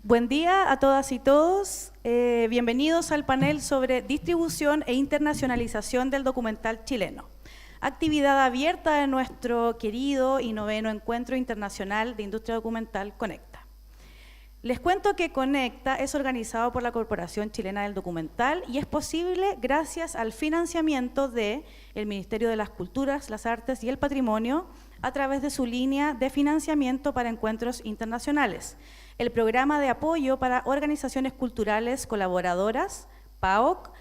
Buen día a todas y todos. Bienvenidos al panel sobre distribución e internacionalización del documental chileno. Actividad abierta de nuestro querido y noveno Encuentro Internacional de Industria Documental, Conecta. Les cuento que Conecta es organizado por la Corporación Chilena del Documental y es posible gracias al financiamiento del Ministerio de las Culturas, las Artes y el Patrimonio a través de su línea de financiamiento para encuentros internacionales, el Programa de Apoyo para Organizaciones Culturales Colaboradoras, PAOC,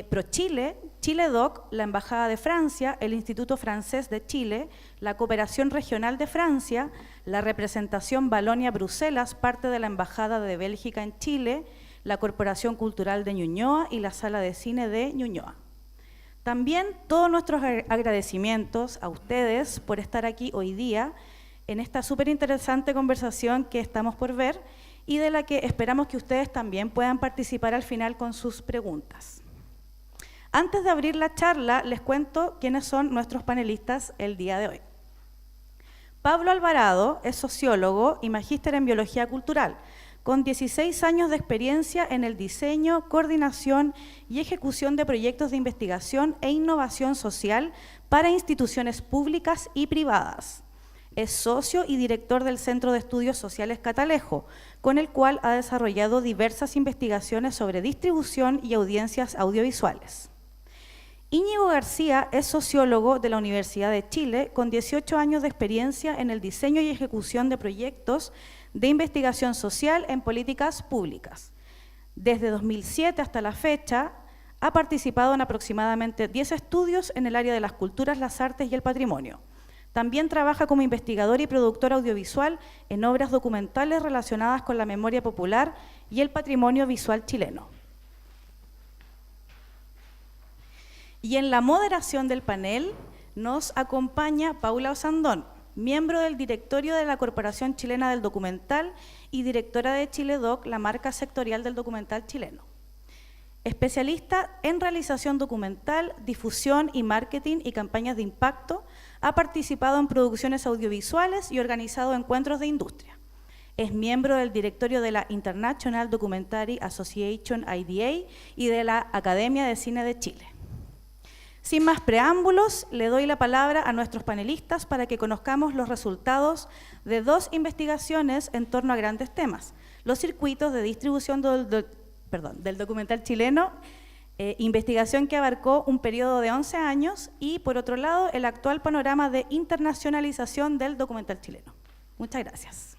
ProChile, ChileDoc, la Embajada de Francia, el Instituto Francés de Chile, la Cooperación Regional de Francia, la Representación Valonia-Bruselas, parte de la Embajada de Bélgica en Chile, la Corporación Cultural de Ñuñoa y la Sala de Cine de Ñuñoa. También todos nuestros agradecimientos a ustedes por estar aquí hoy día en esta súper interesante conversación que estamos por ver y de la que esperamos que ustedes también puedan participar al final con sus preguntas. Antes de abrir la charla, les cuento quiénes son nuestros panelistas el día de hoy. Pablo Alvarado es sociólogo y magíster en biología cultural, con 16 años de experiencia en el diseño, coordinación y ejecución de proyectos de investigación e innovación social para instituciones públicas y privadas. Es socio y director del Centro de Estudios Sociales Catalejo, con el cual ha desarrollado diversas investigaciones sobre distribución y audiencias audiovisuales. Íñigo García es sociólogo de la Universidad de Chile, con 18 años de experiencia en el diseño y ejecución de proyectos de investigación social en políticas públicas. Desde 2007 hasta la fecha, ha participado en aproximadamente 10 estudios en el área de las culturas, las artes y el patrimonio. También trabaja como investigador y productor audiovisual en obras documentales relacionadas con la memoria popular y el patrimonio visual chileno. Y en la moderación del panel nos acompaña Paula Osandón, miembro del directorio de la Corporación Chilena del Documental y directora de ChileDoc, la marca sectorial del documental chileno. Especialista en realización documental, difusión y marketing y campañas de impacto, ha participado en producciones audiovisuales y organizado encuentros de industria. Es miembro del directorio de la International Documentary Association IDA y de la Academia de Cine de Chile. Sin más preámbulos, le doy la palabra a nuestros panelistas para que conozcamos los resultados de dos investigaciones en torno a grandes temas: los circuitos de distribución del documental chileno, investigación que abarcó un periodo de 11 años, y por otro lado, el actual panorama de internacionalización del documental chileno. Muchas gracias.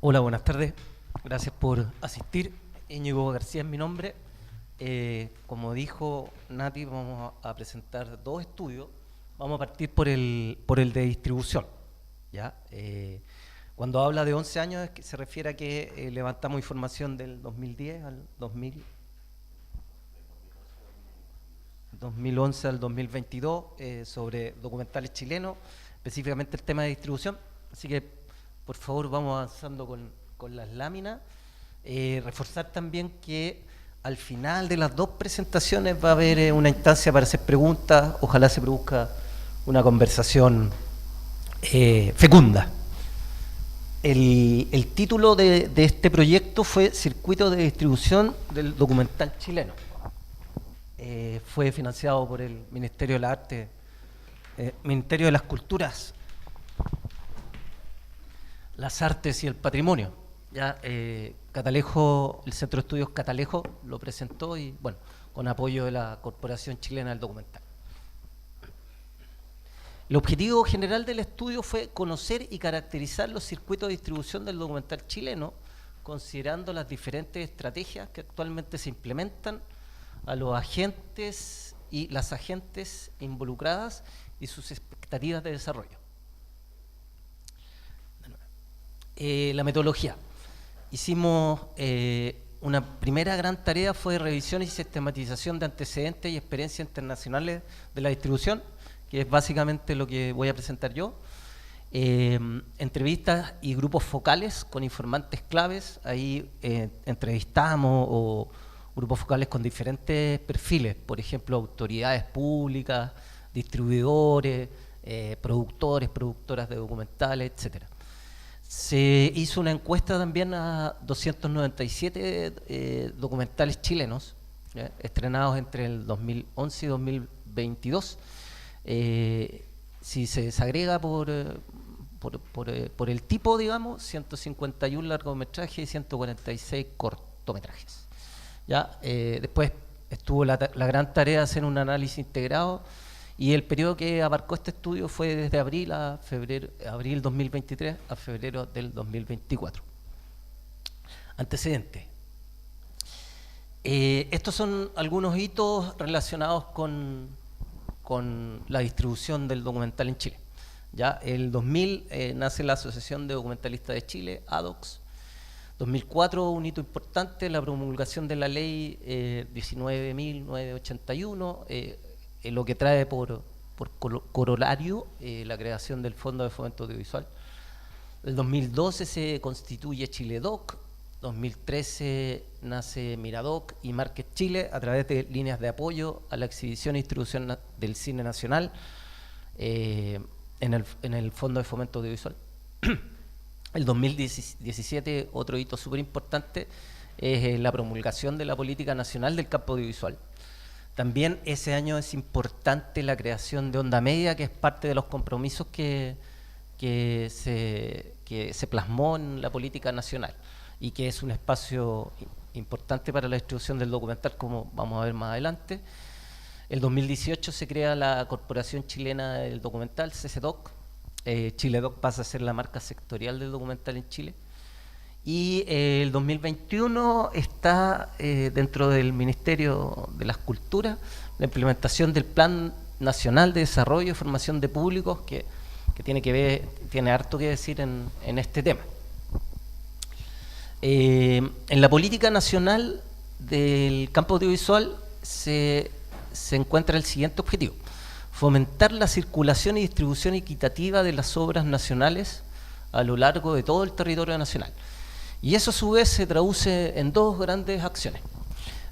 Hola, buenas tardes. Gracias por asistir. Íñigo García es mi nombre. Como dijo Nati, vamos a presentar dos estudios. Vamos a partir por el de distribución, ¿ya? Cuando habla de 11 años es que se refiere a que levantamos información del 2010 al 2011 al 2022 sobre documentales chilenos, específicamente el tema de distribución. Así que, por favor, vamos avanzando con las láminas. Reforzar también que al final de las dos presentaciones va a haber una instancia para hacer preguntas. Ojalá se produzca una conversación fecunda. El título de este proyecto fue Circuito de Distribución del Documental Chileno. Fue financiado por el Ministerio de las Artes, Ministerio de las Culturas, las Artes y el Patrimonio. Ya Catalejo, el Centro de Estudios Catalejo lo presentó y, bueno, con apoyo de la Corporación Chilena del Documental. El objetivo general del estudio fue conocer y caracterizar los circuitos de distribución del documental chileno, considerando las diferentes estrategias que actualmente se implementan, a los agentes y las agentes involucradas y sus expectativas de desarrollo. La metodología. Hicimos una primera gran tarea, fue revisión y sistematización de antecedentes y experiencias internacionales de la distribución, que es básicamente lo que voy a presentar yo. Entrevistas y grupos focales con informantes claves. Ahí entrevistamos o grupos focales con diferentes perfiles, por ejemplo, autoridades públicas, distribuidores, productores, productoras de documentales, etc. Se hizo una encuesta también a 297 documentales chilenos, estrenados entre el 2011 y 2022. Si se desagrega por el tipo, digamos, 151 largometrajes y 146 cortometrajes. ¿Ya? Después estuvo la gran tarea de hacer un análisis integrado, y el periodo que abarcó este estudio fue desde abril 2023 a febrero del 2024. Antecedentes. Estos son algunos hitos relacionados con la distribución del documental en Chile. Ya, el 2000 nace la Asociación de Documentalistas de Chile, ADOX. 2004, un hito importante, la promulgación de la ley 19.981, lo que trae por corolario la creación del Fondo de Fomento Audiovisual. El 2012 se constituye Chiledoc. 2013 nace Miradoc y Market Chile a través de líneas de apoyo a la exhibición e distribución del cine nacional en el Fondo de Fomento Audiovisual. El 2017, otro hito súper importante, es la promulgación de la Política Nacional del Campo Audiovisual. También ese año es importante la creación de Onda Media, que es parte de los compromisos que se plasmó en la política nacional, y que es un espacio importante para la distribución del documental, como vamos a ver más adelante. El 2018 se crea la Corporación Chilena del Documental, CCDOC. Chiledoc pasa a ser la marca sectorial del documental en Chile. Y el 2021 está dentro del Ministerio de las Culturas la implementación del Plan Nacional de Desarrollo y Formación de Públicos, que tiene harto que decir en este tema. En la política nacional del campo audiovisual se encuentra el siguiente objetivo: fomentar la circulación y distribución equitativa de las obras nacionales a lo largo de todo el territorio nacional. Y eso a su vez se traduce en dos grandes acciones.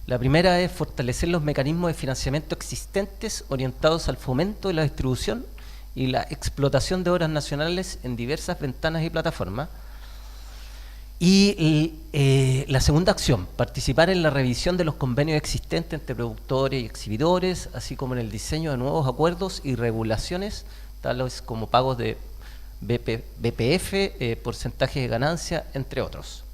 La primera es fortalecer los mecanismos de financiamiento existentes orientados al fomento de la distribución y la explotación de obras nacionales en diversas ventanas y plataformas. Y la segunda acción, participar en la revisión de los convenios existentes entre productores y exhibidores, así como en el diseño de nuevos acuerdos y regulaciones, tales como pagos de BPF, porcentaje de ganancia, entre otros.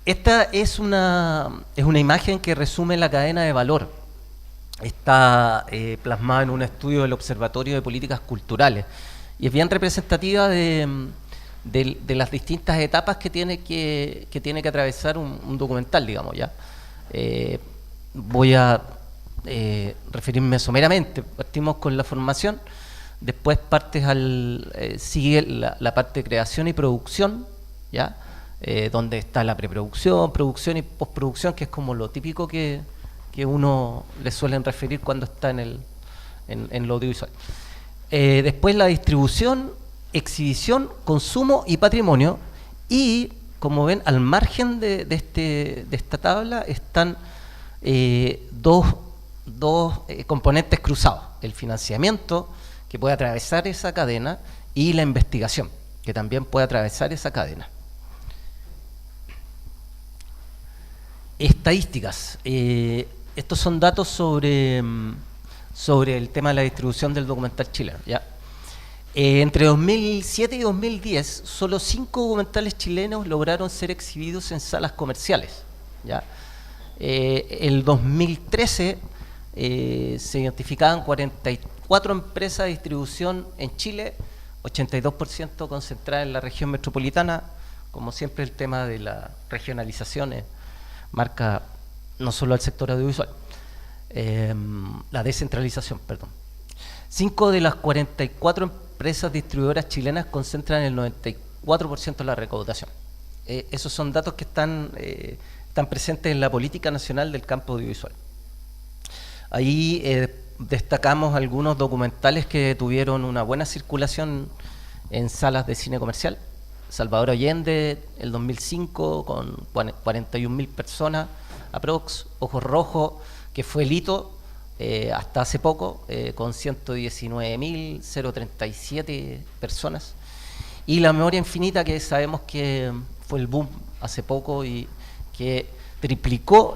Esta es una imagen que resume la cadena de valor. Está plasmada en un estudio del Observatorio de Políticas Culturales, y es bien representativa de las distintas etapas que tiene que atravesar un documental, digamos, ¿ya? Voy a referirme someramente. Partimos con la formación, después sigue la parte de creación y producción, ¿ya? Donde está la preproducción, producción y postproducción, que es como lo típico que uno le suelen referir cuando está en lo audiovisual. Después la distribución, exhibición, consumo y patrimonio. Y como ven, al margen de esta tabla están dos componentes cruzados: el financiamiento, que puede atravesar esa cadena, y la investigación, que también puede atravesar esa cadena. Estadísticas. Estos son datos sobre el tema de la distribución del documental chileno, ¿ya? Entre 2007 y 2010, solo 5 documentales chilenos lograron ser exhibidos en salas comerciales, ¿ya? El 2013 se identificaban 44 empresas de distribución en Chile, 82% concentradas en la región metropolitana. Como siempre, el tema de la regionalización marca no solo al sector audiovisual, la descentralización, perdón. 5 de las 44 empresas distribuidoras chilenas concentran el 94% de la recaudación. Esos son datos que están presentes en la Política Nacional del Campo Audiovisual. Ahí destacamos algunos documentales que tuvieron una buena circulación en salas de cine comercial. Salvador Allende, el 2005, con 41.000 personas, aprox. Ojos Rojos, que fue el hito hasta hace poco, con 119.037 personas. Y la memoria infinita, que sabemos que fue el boom hace poco y que triplicó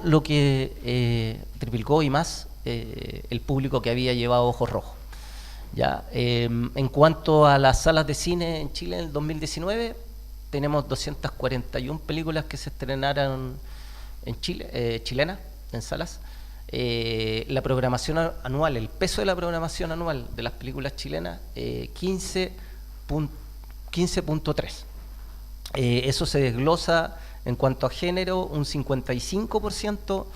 triplicó y más el público que había llevado Ojos Rojos. Ya, en cuanto a las salas de cine en Chile en el 2019, tenemos 241 películas que se estrenaron en Chile, chilenas, en salas. La programación anual, el peso de la programación anual de las películas chilenas, 15.3. Eso se desglosa en cuanto a género, un 55%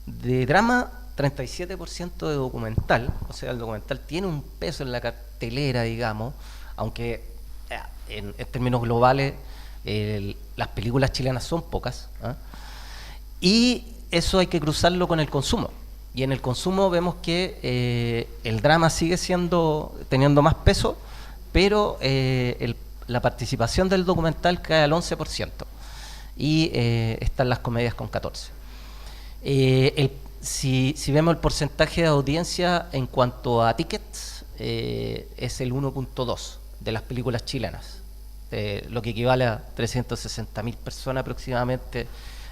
de drama, 37% de documental. O sea, el documental tiene un peso en la cartelera, digamos, aunque en términos globales las películas chilenas son pocas, ¿eh? Y eso hay que cruzarlo con el consumo. Y en el consumo vemos que el drama sigue teniendo más peso, pero la participación del documental cae al 11%. Y están las comedias con 14%. Si vemos el porcentaje de audiencia en cuanto a tickets, es el 1.2 de las películas chilenas, lo que equivale a 360.000 personas aproximadamente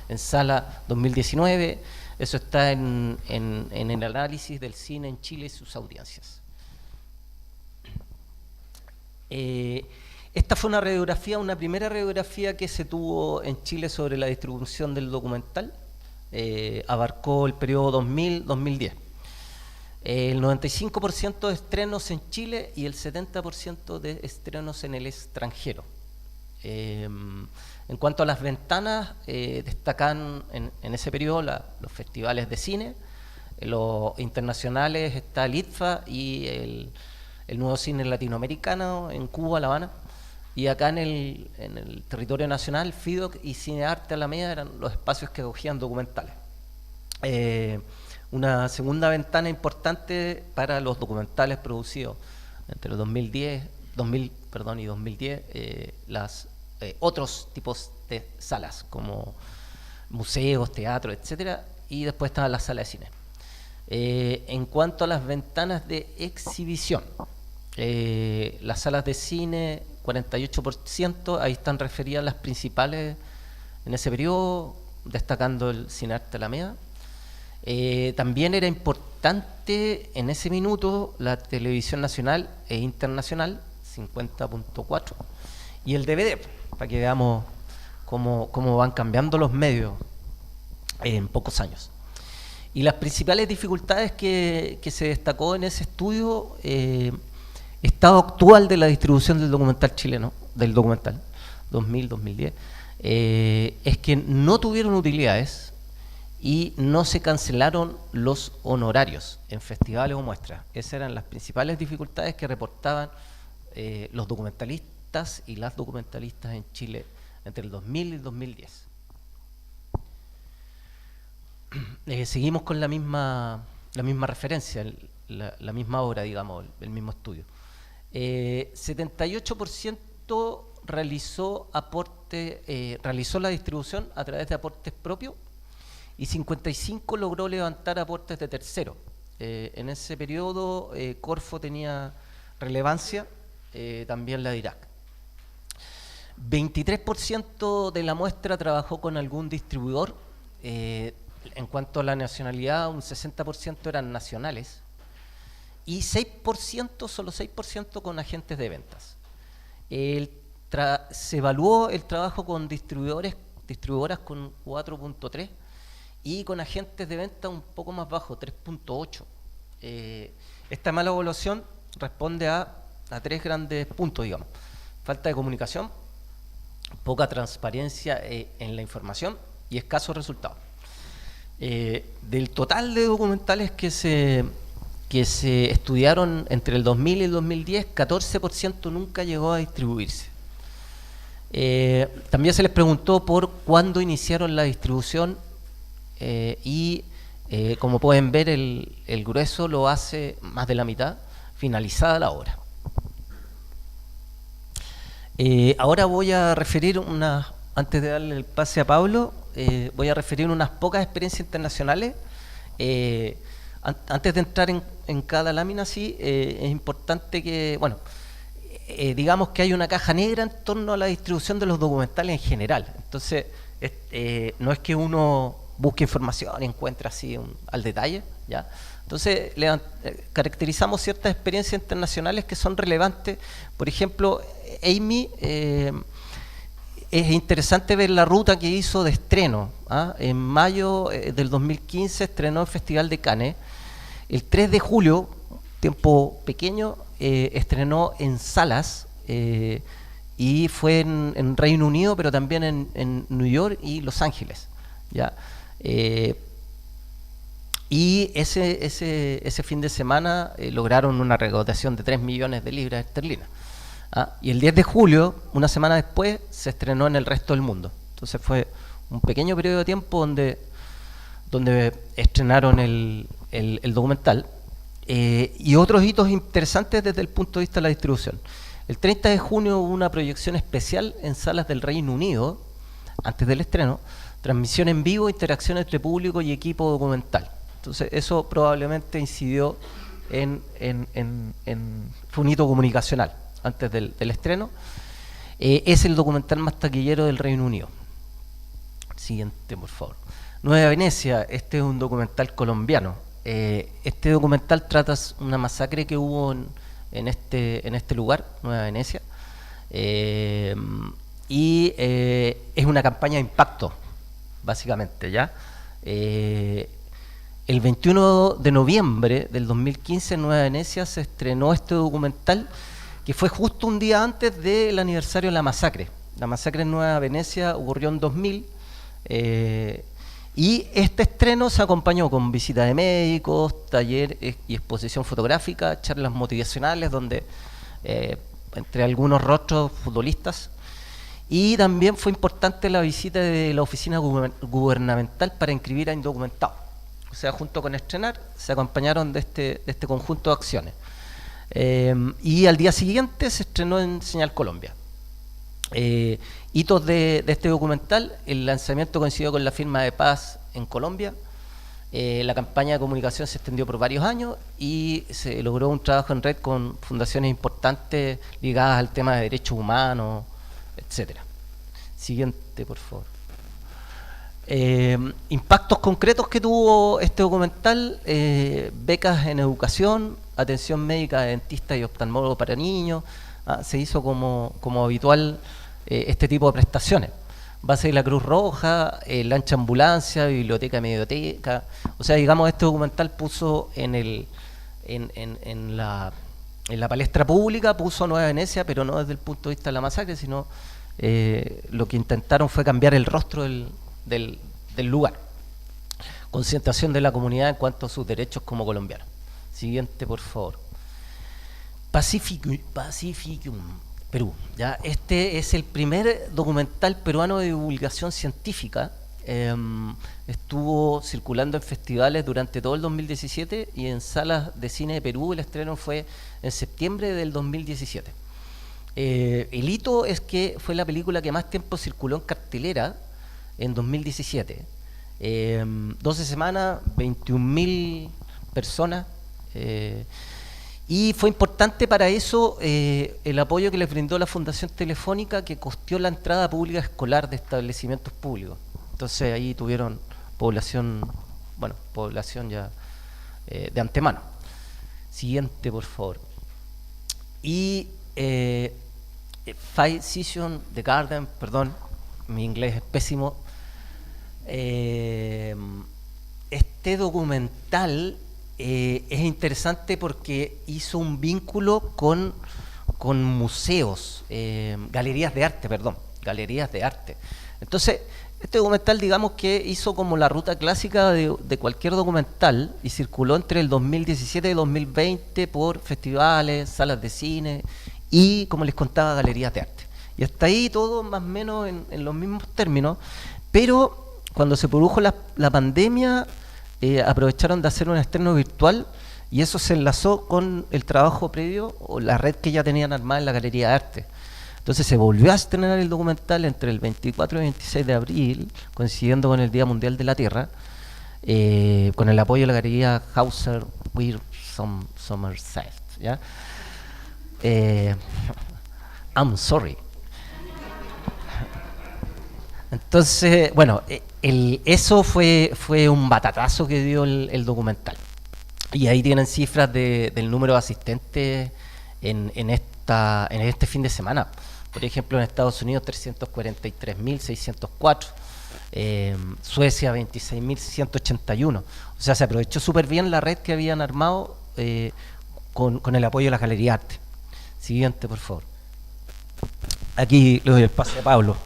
en sala 2019. Eso está en el análisis del cine en Chile y sus audiencias. Esta fue una primera radiografía que se tuvo en Chile sobre la distribución del documental. Abarcó el periodo 2000-2010. El 95% de estrenos en Chile y el 70% de estrenos en el extranjero. En cuanto a las ventanas, destacan en ese periodo los festivales de cine. Los internacionales está el ITFA y el nuevo cine latinoamericano en Cuba, La Habana. Y acá en el territorio nacional, FIDOC y Cine Arte Alameda eran los espacios que acogían documentales. Una segunda ventana importante para los documentales producidos entre el 2000 y 2010, otros tipos de salas, como museos, teatro, etcétera, y después estaba la sala de cine. En cuanto a las ventanas de exhibición, las salas de cine, 48%, ahí están referidas las principales en ese periodo, destacando el Cine Arte Alameda. También era importante en ese minuto la televisión nacional e internacional, 50.4%, y el DVD, para que veamos cómo van cambiando los medios en pocos años. Y las principales dificultades que se destacó en ese estudio, estado actual de la distribución del documental chileno, del documental 2000-2010, es que no tuvieron utilidades y no se cancelaron los honorarios en festivales o muestras. Esas eran las principales dificultades que reportaban los documentalistas y las documentalistas en Chile entre el 2000 y el 2010. Seguimos con la misma referencia, la misma obra, digamos, el mismo estudio. 78% realizó la distribución a través de aportes propios y 55% logró levantar aportes de terceros. En ese periodo Corfo tenía relevancia, también la DIRAC. 23% de la muestra trabajó con algún distribuidor. En cuanto a la nacionalidad, un 60% eran nacionales y 6%, solo 6% con agentes de ventas. Se evaluó el trabajo con distribuidoras con 4.3 y con agentes de venta un poco más bajo, 3.8. Esta mala evaluación responde a tres grandes puntos, digamos: falta de comunicación, poca transparencia en la información y escasos resultados. Del total de documentales que se estudiaron entre el 2000 y el 2010, 14% nunca llegó a distribuirse. También se les preguntó por cuándo iniciaron la distribución y como pueden ver, el grueso lo hace más de la mitad, finalizada la obra. Ahora voy a referir antes de darle el pase a Pablo, voy a referir unas pocas experiencias internacionales. Antes de entrar en cada lámina, sí, es importante que, bueno, digamos que hay una caja negra en torno a la distribución de los documentales en general. Entonces, no es que uno busque información y encuentre así al detalle, ¿ya? Entonces, caracterizamos ciertas experiencias internacionales que son relevantes. Por ejemplo, Amy, es interesante ver la ruta que hizo de estreno. En mayo del 2015 estrenó el Festival de Cannes. El 3 de julio, tiempo pequeño, estrenó en salas y fue en Reino Unido, pero también en New York y Los Ángeles, ¿ya? Y ese fin de semana lograron una recaudación de 3 millones de libras esterlinas. Y el 10 de julio, una semana después, se estrenó en el resto del mundo. Entonces fue un pequeño periodo de tiempo donde estrenaron el documental. Y otros hitos interesantes desde el punto de vista de la distribución. El 30 de junio hubo una proyección especial en salas del Reino Unido, antes del estreno, transmisión en vivo, interacción entre público y equipo documental. Entonces eso probablemente incidió fue un hito comunicacional antes del estreno. Es el documental más taquillero del Reino Unido. Siguiente, por favor. Nueva Venecia, este es un documental colombiano. Este documental trata una masacre que hubo en este lugar, Nueva Venecia, y es una campaña de impacto, básicamente, ¿ya? El 21 de noviembre del 2015 en Nueva Venecia se estrenó este documental, que fue justo un día antes del aniversario de la masacre. La masacre en Nueva Venecia ocurrió en 2000, y este estreno se acompañó con visita de médicos, taller y exposición fotográfica, charlas motivacionales, donde entre algunos rostros futbolistas, y también fue importante la visita de la oficina gubernamental para inscribir a indocumentados. O sea, junto con estrenar, se acompañaron de este conjunto de acciones. Y al día siguiente se estrenó en Señal Colombia. Hitos de este documental: el lanzamiento coincidió con la firma de paz en Colombia, la campaña de comunicación se extendió por varios años y se logró un trabajo en red con fundaciones importantes ligadas al tema de derechos humanos, etcétera. Siguiente, por favor. Impactos concretos que tuvo este documental: becas en educación, atención médica de dentistas y oftalmólogos para niños. Se hizo como habitual este tipo de prestaciones. Base de la Cruz Roja, lancha ambulancia, biblioteca, medioteca. O sea, digamos, este documental puso en la palestra pública, puso a Nueva Venecia, pero no desde el punto de vista de la masacre, sino lo que intentaron fue cambiar el rostro del lugar. Concentración de la comunidad en cuanto a sus derechos como colombianos. Siguiente, por favor. Pacificum, Perú. ¿Ya? Este es el primer documental peruano de divulgación científica. Estuvo circulando en festivales durante todo el 2017 y en salas de cine de Perú. El estreno fue en septiembre del 2017. El hito es que fue la película que más tiempo circuló en cartelera en 2017. 12 semanas, 21.000 personas. Y fue importante para eso el apoyo que les brindó la Fundación Telefónica, que costeó la entrada pública escolar de establecimientos públicos. Entonces ahí tuvieron población ya de antemano. Siguiente, por favor. Y Five Seasons, The Garden, perdón, mi inglés es pésimo. Este documental es interesante porque hizo un vínculo con museos, galerías de arte. Entonces, este documental, digamos que hizo como la ruta clásica de cualquier documental y circuló entre el 2017 y 2020 por festivales, salas de cine y, como les contaba, galerías de arte. Y hasta ahí todo más o menos en los mismos términos, pero cuando se produjo la pandemia, aprovecharon de hacer un estreno virtual y eso se enlazó con el trabajo previo o la red que ya tenían armada en la Galería de Arte. Entonces se volvió a estrenar el documental entre el 24 y 26 de abril, coincidiendo con el Día Mundial de la Tierra, con el apoyo de la galería Hauser Wir Somerset, ¿ya? I'm sorry. Entonces, bueno, eso fue un batatazo que dio el documental. Y ahí tienen cifras del número de asistentes en este fin de semana. Por ejemplo, en Estados Unidos 343.604, Suecia 26.181. O sea, se aprovechó súper bien la red que habían armado con el apoyo de la Galería Arte. Siguiente, por favor. Aquí le doy el pase a Pablo.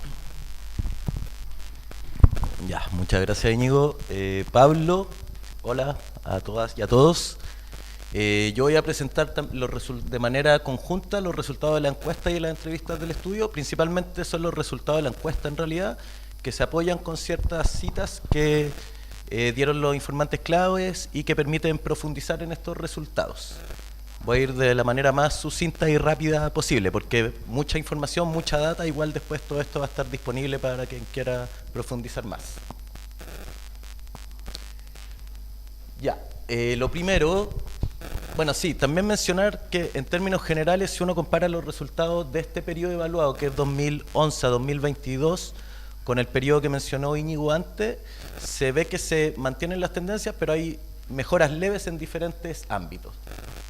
Ya, muchas gracias, Íñigo. Pablo, hola a todas y a todos. Yo voy a presentar de manera conjunta los resultados de la encuesta y las entrevistas del estudio. Principalmente son los resultados de la encuesta, en realidad, que se apoyan con ciertas citas que dieron los informantes claves y que permiten profundizar en estos resultados. Voy a ir de la manera más sucinta y rápida posible, porque mucha información, mucha data, igual después todo esto va a estar disponible para quien quiera profundizar más. Ya, lo primero, bueno, sí, también mencionar que en términos generales, si uno compara los resultados de este periodo evaluado, que es 2011 a 2022, con el periodo que mencionó Íñigo antes, se ve que se mantienen las tendencias, pero hay mejoras leves en diferentes ámbitos.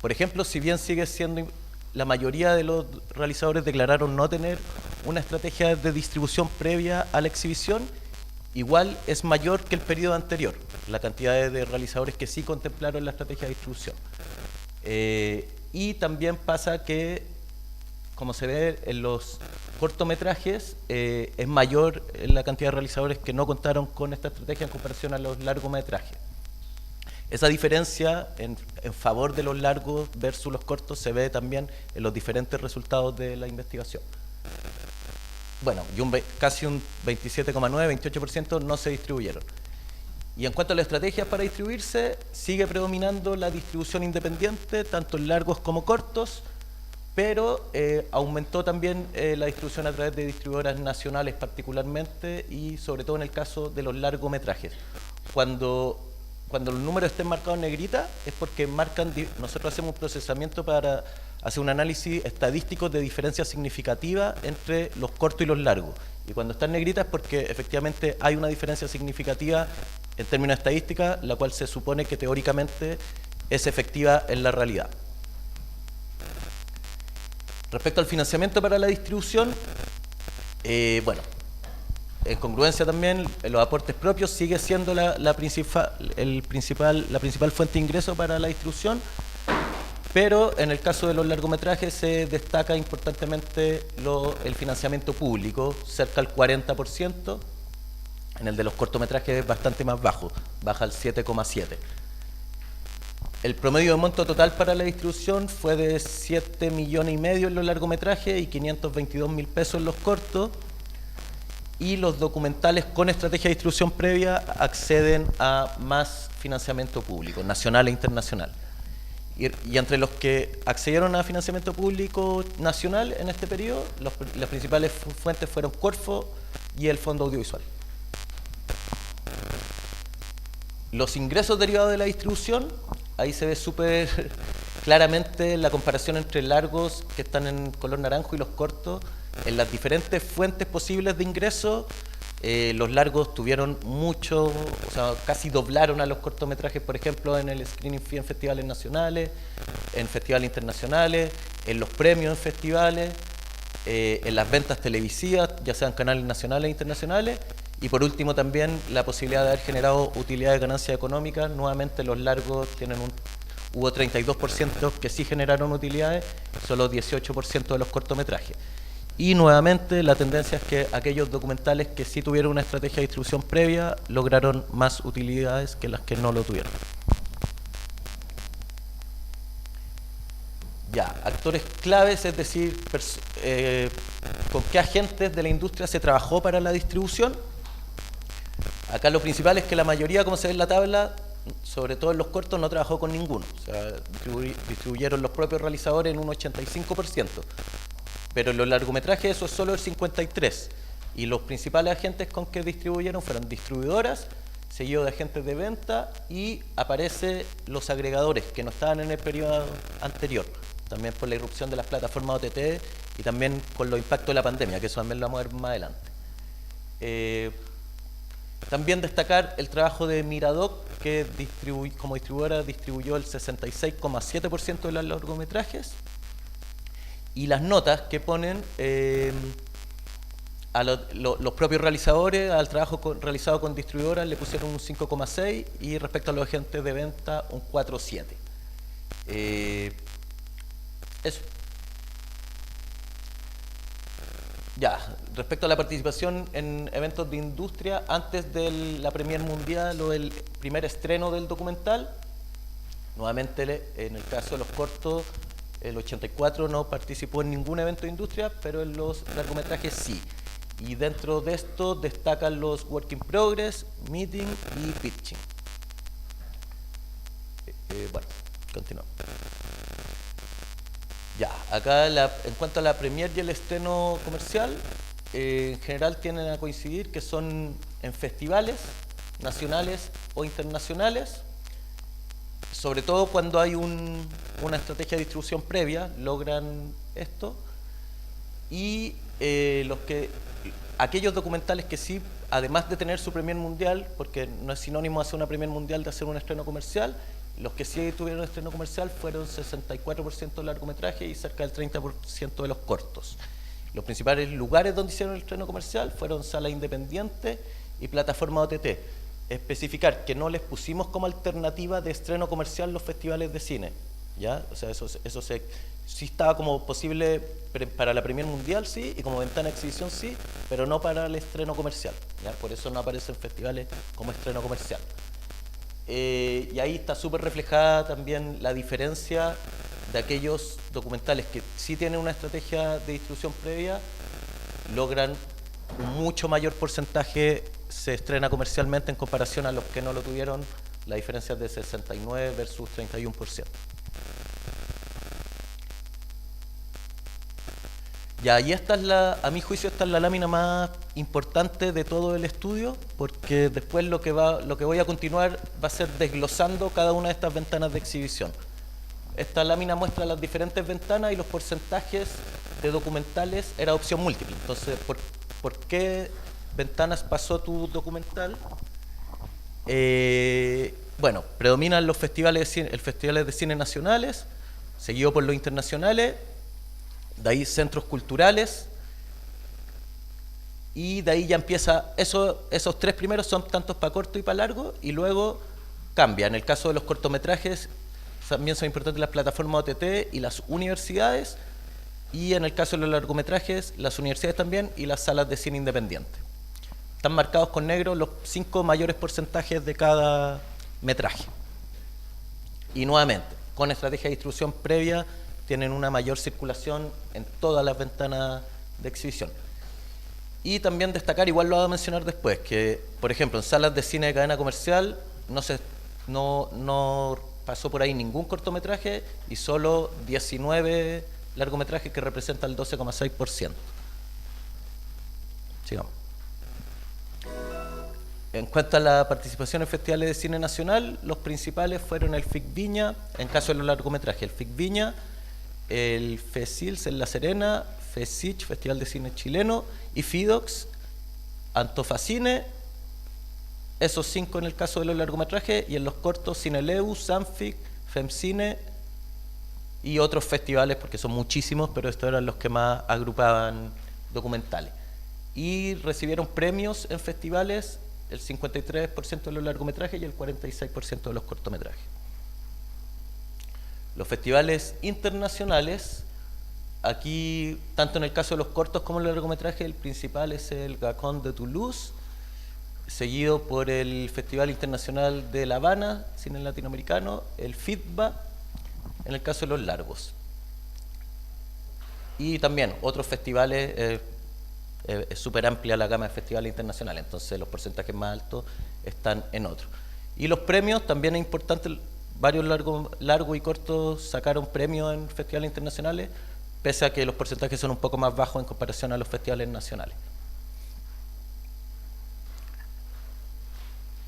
Por ejemplo, si bien sigue siendo, la mayoría de los realizadores declararon no tener una estrategia de distribución previa a la exhibición, igual es mayor que el periodo anterior, la cantidad de realizadores que sí contemplaron la estrategia de distribución. Y también pasa que, como se ve en los cortometrajes, es mayor la cantidad de realizadores que no contaron con esta estrategia en comparación a los largometrajes. Esa diferencia en favor de los largos versus los cortos se ve también en los diferentes resultados de la investigación. Bueno, y casi un 27,9, 28% no se distribuyeron. Y en cuanto a las estrategias para distribuirse, sigue predominando la distribución independiente, tanto en largos como cortos, pero aumentó también la distribución a través de distribuidoras nacionales particularmente, y sobre todo en el caso de los largometrajes. Cuando los números estén marcados en negrita es porque nosotros hacemos un procesamiento para hacer un análisis estadístico de diferencia significativa entre los cortos y los largos. Y cuando está en negrita es porque efectivamente hay una diferencia significativa en términos de estadística, la cual se supone que teóricamente es efectiva en la realidad. Respecto al financiamiento para la distribución, bueno, en congruencia también, los aportes propios sigue siendo la principal fuente de ingreso para la distribución, pero en el caso de los largometrajes se destaca importantemente el financiamiento público, cerca del 40%, en el de los cortometrajes es bastante más bajo, baja al 7,7%. El promedio de monto total para la distribución fue de 7,5 millones en los largometrajes y 522.000 pesos en los cortos, y los documentales con estrategia de distribución previa acceden a más financiamiento público, nacional e internacional. Y entre los que accedieron a financiamiento público nacional en este periodo, las principales fuentes fueron Corfo y el Fondo Audiovisual. Los ingresos derivados de la distribución, ahí se ve súper claramente la comparación entre largos, que están en color naranjo, y los cortos. En las diferentes fuentes posibles de ingreso, los largos tuvieron mucho, o sea, casi doblaron a los cortometrajes, por ejemplo, en el screening fee en festivales nacionales, en festivales internacionales, en los premios en festivales, en las ventas televisivas, ya sean canales nacionales e internacionales, y por último también la posibilidad de haber generado utilidades de ganancias económicas. Nuevamente los largos hubo 32% que sí generaron utilidades, solo 18% de los cortometrajes. Y nuevamente la tendencia es que aquellos documentales que sí tuvieron una estrategia de distribución previa lograron más utilidades que las que no lo tuvieron. Ya, actores claves, es decir, con qué agentes de la industria se trabajó para la distribución. Acá lo principal es que la mayoría, como se ve en la tabla, sobre todo en los cortos, no trabajó con ninguno. O sea, distribuyeron los propios realizadores en un 85%. Pero en los largometrajes eso es solo el 53%. Y los principales agentes con que distribuyeron fueron distribuidoras, seguido de agentes de venta, y aparece los agregadores que no estaban en el periodo anterior, también por la irrupción de las plataformas OTT y también con los impactos de la pandemia, que eso también lo vamos a ver más adelante. También destacar el trabajo de Miradoc, que como distribuidora distribuyó el 66,7% de los largometrajes, y las notas que ponen a los propios realizadores, al trabajo realizado con distribuidoras, le pusieron un 5,6, y respecto a los agentes de venta, un 4,7. Eso. Ya, respecto a la participación en eventos de industria, antes de la Premier Mundial o el primer estreno del documental, nuevamente en el caso de los cortos, el 84 no participó en ningún evento de industria, pero en los largometrajes sí. Y dentro de esto destacan los Work in Progress, Meeting y Pitching. Bueno, continuamos. Ya, acá en cuanto a la premier y el estreno comercial, en general tienden a coincidir que son en festivales nacionales o internacionales, sobre todo cuando hay una estrategia de distribución previa, logran esto, y aquellos documentales que sí, además de tener su premier mundial, porque no es sinónimo hacer una premier mundial de hacer un estreno comercial, los que sí tuvieron estreno comercial fueron 64% de largometraje y cerca del 30% de los cortos. Los principales lugares donde hicieron el estreno comercial fueron salas independientes y plataformas OTT. Especificar que no les pusimos como alternativa de estreno comercial los festivales de cine, ¿ya? O sea, eso sí estaba como posible para la premier mundial, sí, y como ventana de exhibición, sí, pero no para el estreno comercial, ¿ya? Por eso no aparecen festivales como estreno comercial. Y ahí está súper reflejada también la diferencia de aquellos documentales que sí tienen una estrategia de distribución previa, logran un mucho mayor porcentaje, se estrena comercialmente en comparación a los que no lo tuvieron. La diferencia es de 69 versus 31%. Ya, y esta es a mi juicio, esta es la lámina más importante de todo el estudio, porque después lo que voy a continuar va a ser desglosando cada una de estas ventanas de exhibición. Esta lámina muestra las diferentes ventanas y los porcentajes de documentales era opción múltiple. Entonces, ¿por qué ventanas pasó tu documental? Bueno, predominan los festivales de cine nacionales, seguido por los internacionales. De ahí centros culturales, y de ahí ya empieza, esos tres primeros son tantos para corto y para largo, y luego cambia. En el caso de los cortometrajes también son importantes las plataformas OTT y las universidades, y en el caso de los largometrajes, las universidades también y las salas de cine independiente. Están marcados con negro los 5 mayores porcentajes de cada metraje. Y nuevamente, con estrategia de distribución previa, tienen una mayor circulación en todas las ventanas de exhibición. Y también destacar, igual lo voy a mencionar después, que por ejemplo en salas de cine de cadena comercial no pasó por ahí ningún cortometraje y solo 19 largometrajes, que representan el 12,6%. Sigamos. En cuanto a la participación en festivales de cine nacional, los principales fueron el FIC Viña, en caso de los largometrajes, el FIC Viña, el FECILS en La Serena, FECICH, Festival de Cine Chileno, y FIDOX, Antofacine, esos 5 en el caso de los largometrajes, y en los cortos Cineleu, Sanfic, FEMCINE y otros festivales, porque son muchísimos, pero estos eran los que más agrupaban documentales. Y recibieron premios en festivales el 53% de los largometrajes y el 46% de los cortometrajes. Los festivales internacionales, aquí, tanto en el caso de los cortos como en el largometraje, el principal es el Gacon de Toulouse, seguido por el Festival Internacional de La Habana, cine latinoamericano, el FITBA, en el caso de los largos. Y también otros festivales, es súper amplia la gama de festivales internacionales, entonces los porcentajes más altos están en otros. Y los premios, también es importante. Varios largos y cortos sacaron premios en festivales internacionales, pese a que los porcentajes son un poco más bajos en comparación a los festivales nacionales.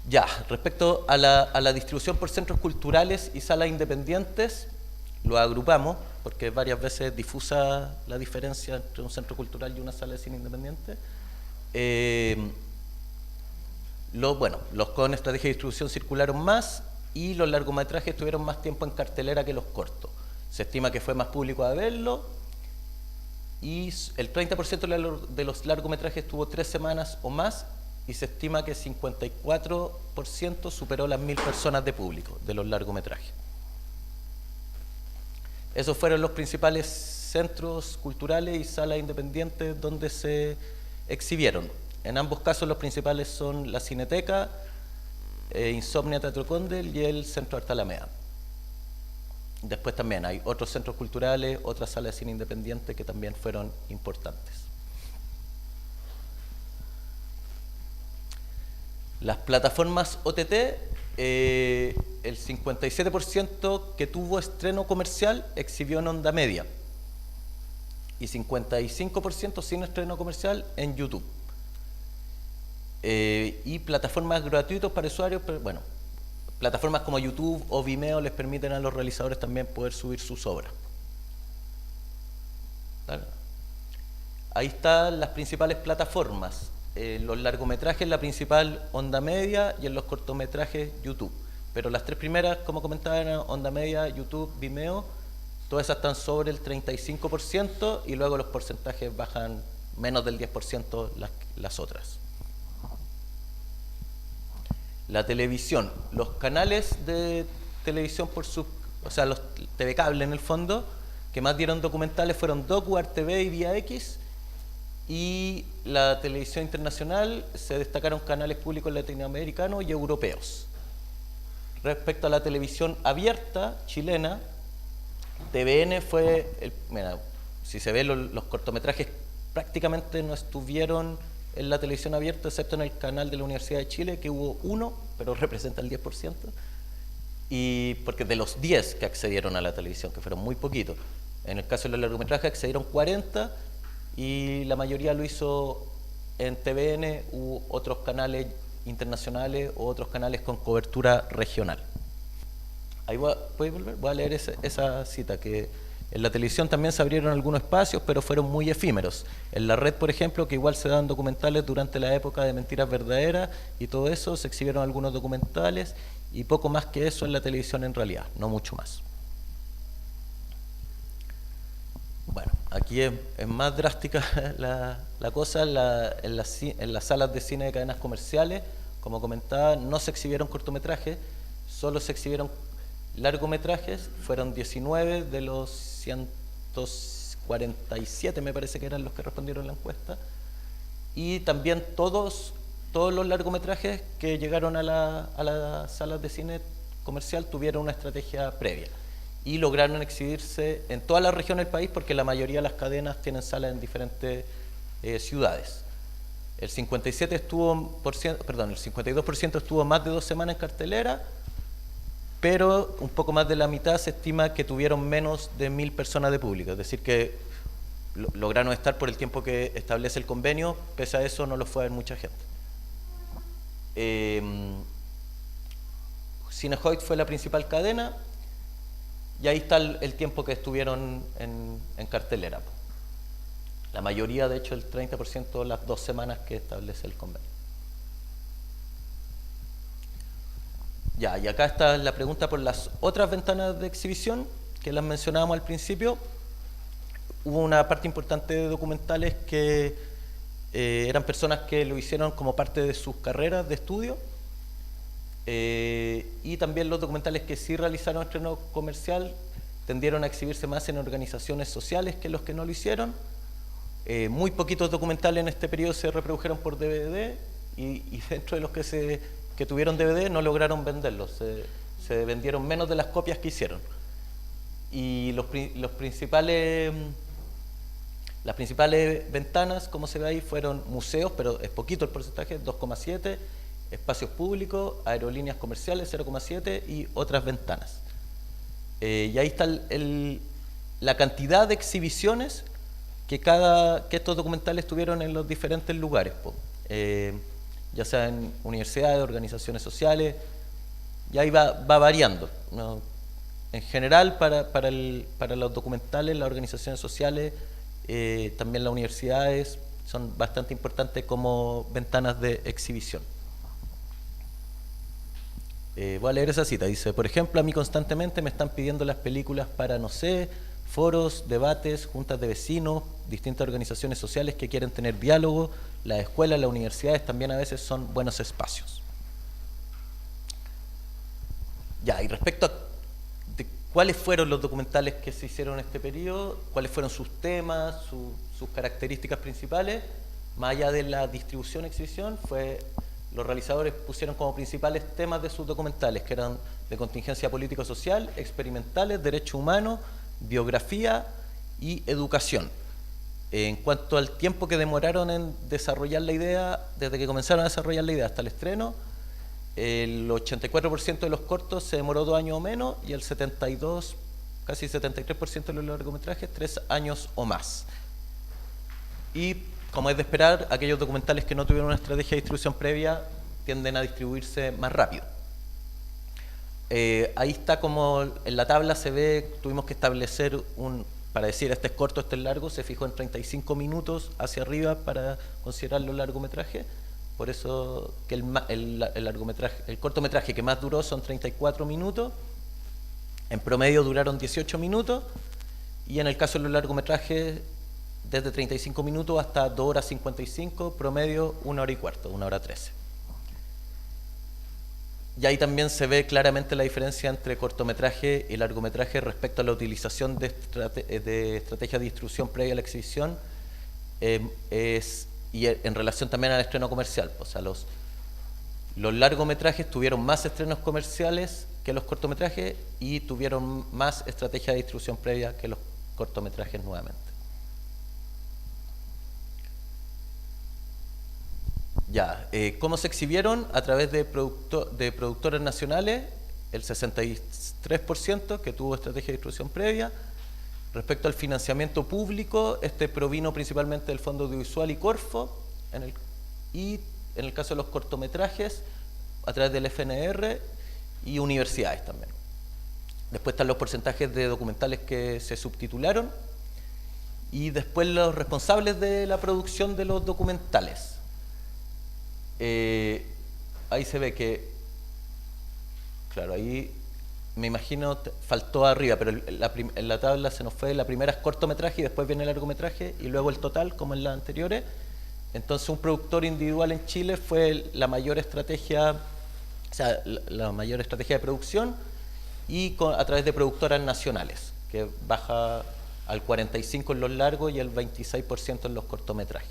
Ya, respecto a la distribución por centros culturales y salas independientes, lo agrupamos, porque varias veces difusa la diferencia entre un centro cultural y una sala de cine independiente. Los con estrategia de distribución circularon más y los largometrajes tuvieron más tiempo en cartelera que los cortos. Se estima que fue más público a verlo y el 30% de los largometrajes tuvo 3 semanas o más y se estima que 54% superó las 1000 personas de público de los largometrajes. Esos fueron los principales centros culturales y salas independientes donde se exhibieron. En ambos casos los principales son la Cineteca, Insomnia Teatro Condel y el Centro Arte Alameda. Después también hay otros centros culturales, otras salas de cine independientes que también fueron importantes. Las plataformas OTT, el 57% que tuvo estreno comercial exhibió en Onda Media y 55% sin estreno comercial en YouTube. Y plataformas gratuitas para usuarios, pero bueno, plataformas como YouTube o Vimeo les permiten a los realizadores también poder subir sus obras. ¿Vale? Ahí están las principales plataformas. Los largometrajes, la principal Onda Media, y en los cortometrajes YouTube. Pero las 3 primeras, como comentaba, eran Onda Media, YouTube, Vimeo. Todas esas están sobre el 35% y luego los porcentajes bajan menos del 10% las otras. La televisión, los canales de televisión o sea, los TV Cable en el fondo, que más dieron documentales fueron Docu, RTV y Vía X, y la televisión internacional se destacaron canales públicos latinoamericanos y europeos. Respecto a la televisión abierta chilena, TVN fue, si se ve los cortometrajes prácticamente no estuvieron en la televisión abierta, excepto en el canal de la Universidad de Chile, que hubo 1, pero representa el 10%, y porque de los 10 que accedieron a la televisión, que fueron muy poquitos, en el caso de los largometrajes accedieron 40, y la mayoría lo hizo en TVN u otros canales internacionales o otros canales con cobertura regional. Ahí voy a leer esa cita, que en la televisión también se abrieron algunos espacios, pero fueron muy efímeros. En la red, por ejemplo, que igual se dan documentales durante la época de Mentiras Verdaderas y todo eso, se exhibieron algunos documentales y poco más que eso en la televisión en realidad, no mucho más. Bueno, aquí es más drástica la cosa. En las salas de cine de cadenas comerciales, como comentaba, no se exhibieron cortometrajes, solo se exhibieron largometrajes. Fueron 19 de los 147, me parece que eran los que respondieron la encuesta. Y también todos los largometrajes que llegaron a las salas de cine comercial tuvieron una estrategia previa y lograron exhibirse en toda la región del país, porque la mayoría de las cadenas tienen salas en diferentes ciudades. El 52% estuvo más de 2 semanas en cartelera, pero un poco más de la mitad se estima que tuvieron menos de 1000 personas de público, es decir, que lograron estar por el tiempo que establece el convenio. Pese a eso no lo fue a ver mucha gente. Cinehoid fue la principal cadena, y ahí está el tiempo que estuvieron en cartelera. La mayoría, de hecho, el 30%, las 2 semanas que establece el convenio. Ya, y acá está la pregunta por las otras ventanas de exhibición, que las mencionábamos al principio. Hubo una parte importante de documentales que eran personas que lo hicieron como parte de sus carreras de estudio, y también los documentales que sí realizaron estreno comercial tendieron a exhibirse más en organizaciones sociales que los que no lo hicieron. Muy poquitos documentales en este periodo se reprodujeron por DVD, y dentro de los que tuvieron DVD no lograron venderlos, se vendieron menos de las copias que hicieron. Y las principales ventanas, como se ve ahí, fueron museos, pero es poquito el porcentaje, 2,7%, espacios públicos, aerolíneas comerciales, 0,7%, y otras ventanas. Y ahí está la cantidad de exhibiciones que estos documentales tuvieron en los diferentes lugares. ya sea en universidades, organizaciones sociales, y ahí va variando, ¿no? En general, para los documentales, las organizaciones sociales, también las universidades, son bastante importantes como ventanas de exhibición. Voy a leer esa cita. Dice, por ejemplo, a mí constantemente me están pidiendo las películas para, no sé, foros, debates, juntas de vecinos, distintas organizaciones sociales que quieren tener diálogo. Las escuelas, las universidades también a veces son buenos espacios. Ya, y respecto a cuáles fueron los documentales que se hicieron en este periodo, cuáles fueron sus temas, sus características principales, más allá de la distribución y exhibición, los realizadores pusieron como principales temas de sus documentales, que eran de contingencia político-social, experimentales, derechos humanos, biografía y educación. En cuanto al tiempo que demoraron en desarrollar la idea, desde que comenzaron a desarrollar la idea hasta el estreno, el 84% de los cortos se demoró 2 años o menos, y el 72, casi 73% de los largometrajes, 3 años o más. Y, como es de esperar, aquellos documentales que no tuvieron una estrategia de distribución previa tienden a distribuirse más rápido. Ahí está, como en la tabla se ve, tuvimos que establecer para decir este es corto, este es largo, se fijó en 35 minutos hacia arriba para considerar los largometrajes. Por eso que el cortometraje que más duró son 34 minutos, en promedio duraron 18 minutos, y en el caso de los largometrajes, desde 35 minutos hasta 2 horas 55, promedio 1 hora y cuarto, 1 hora 13. Y ahí también se ve claramente la diferencia entre cortometraje y largometraje respecto a la utilización de estrategias de distribución previa a la exhibición, y en relación también al estreno comercial. O sea, los largometrajes tuvieron más estrenos comerciales que los cortometrajes y tuvieron más estrategia de distribución previa que los cortometrajes nuevamente. Ya, ¿cómo se exhibieron? A través de productores nacionales, el 63% que tuvo estrategia de distribución previa. Respecto al financiamiento público, este provino principalmente del Fondo Audiovisual y Corfo, y en el caso de los cortometrajes, a través del FNR y universidades también. Después están los porcentajes de documentales que se subtitularon, y después los responsables de la producción de los documentales. Ahí se ve que, claro, ahí me imagino faltó arriba, pero en la tabla se nos fue, la primera es cortometraje y después viene el largometraje y luego el total, como en las anteriores. Entonces, un productor individual en Chile fue la mayor estrategia, o sea, la mayor estrategia de producción, y a través de productoras nacionales, que baja al 45% en los largos y al 26% en los cortometrajes.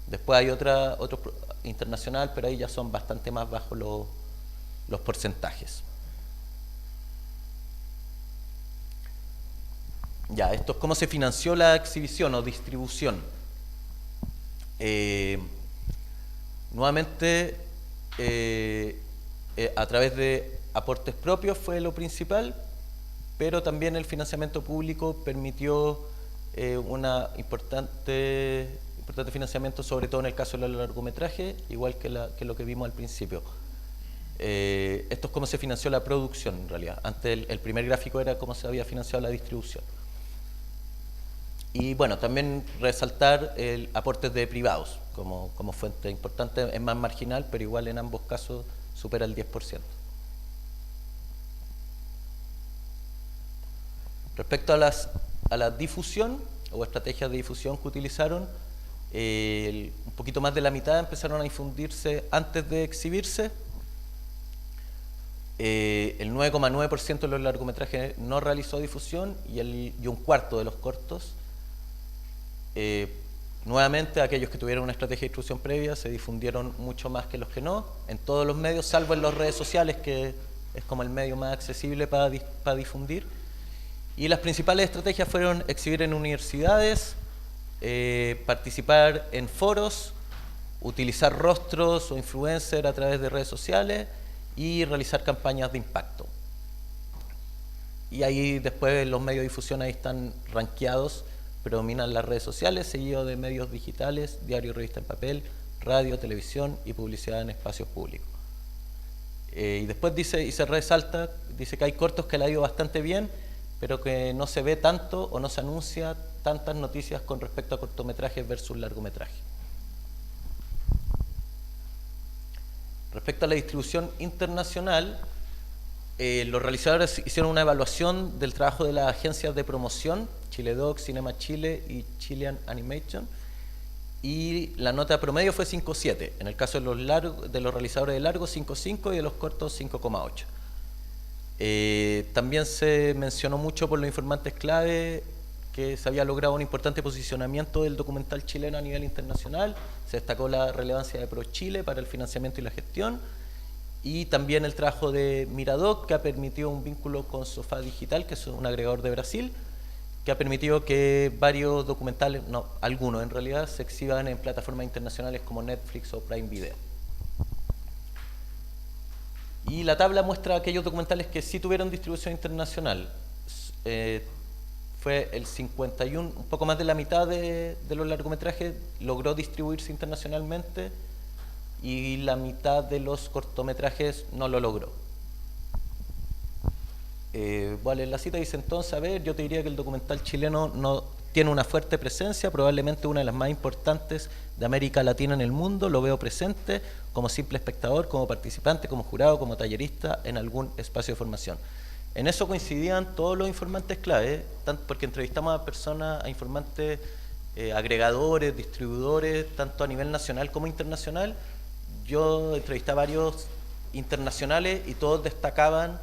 Después hay otro internacional, pero ahí ya son bastante más bajos los porcentajes. Ya, esto es cómo se financió la exhibición o distribución. Nuevamente, a través de aportes propios fue lo principal, pero también el financiamiento público permitió una importante financiamiento, sobre todo en el caso del largometraje, igual que lo que vimos al principio. Esto es cómo se financió la producción, en realidad. Antes el primer gráfico era cómo se había financiado la distribución. Y bueno, también resaltar el aportes de privados como fuente importante, es más marginal, pero igual en ambos casos supera el 10%. Respecto a la difusión o estrategias de difusión que utilizaron, un poquito más de la mitad empezaron a difundirse antes de exhibirse. El 9,9% de los largometrajes no realizó difusión y un cuarto de los cortos. Nuevamente, aquellos que tuvieron una estrategia de distribución previa se difundieron mucho más que los que no, en todos los medios, salvo en las redes sociales, que es como el medio más accesible para difundir. Y las principales estrategias fueron exhibir en universidades, participar en foros, utilizar rostros o influencers a través de redes sociales y realizar campañas de impacto. Y ahí después los medios de difusión ahí están rankeados, predominan las redes sociales, seguido de medios digitales, diario, revista en papel, radio, televisión y publicidad en espacios públicos. Y después dice, y se resalta, dice que hay cortos que le ha ido bastante bien, pero que no se ve tanto o no se anuncia tantas noticias con respecto a cortometrajes versus largometrajes. Respecto a la distribución internacional, los realizadores hicieron una evaluación del trabajo de las agencias de promoción, Chiledoc, Cinema Chile y Chilean Animation, y la nota promedio fue 5.7, en el caso de los realizadores de largos 5.5 y de los cortos 5.8. También se mencionó mucho por los informantes clave que se había logrado un importante posicionamiento del documental chileno a nivel internacional, se destacó la relevancia de ProChile para el financiamiento y la gestión, y también el trabajo de Miradoc, que ha permitido un vínculo con Sofá Digital, que es un agregador de Brasil, que ha permitido que varios documentales, no, algunos en realidad, se exhiban en plataformas internacionales como Netflix o Prime Video. Y la tabla muestra aquellos documentales que sí tuvieron distribución internacional. Fue el 51, un poco más de la mitad de los largometrajes logró distribuirse internacionalmente y la mitad de los cortometrajes no lo logró. Vale, la cita dice entonces, a ver, yo te diría que el documental chileno no tiene una fuerte presencia, probablemente una de las más importantes de América Latina en el mundo, lo veo presente como simple espectador, como participante, como jurado, como tallerista en algún espacio de formación. En eso coincidían todos los informantes clave, porque entrevistamos a personas, a informantes, agregadores, distribuidores, tanto a nivel nacional como internacional. Yo entrevisté a varios internacionales y todos destacaban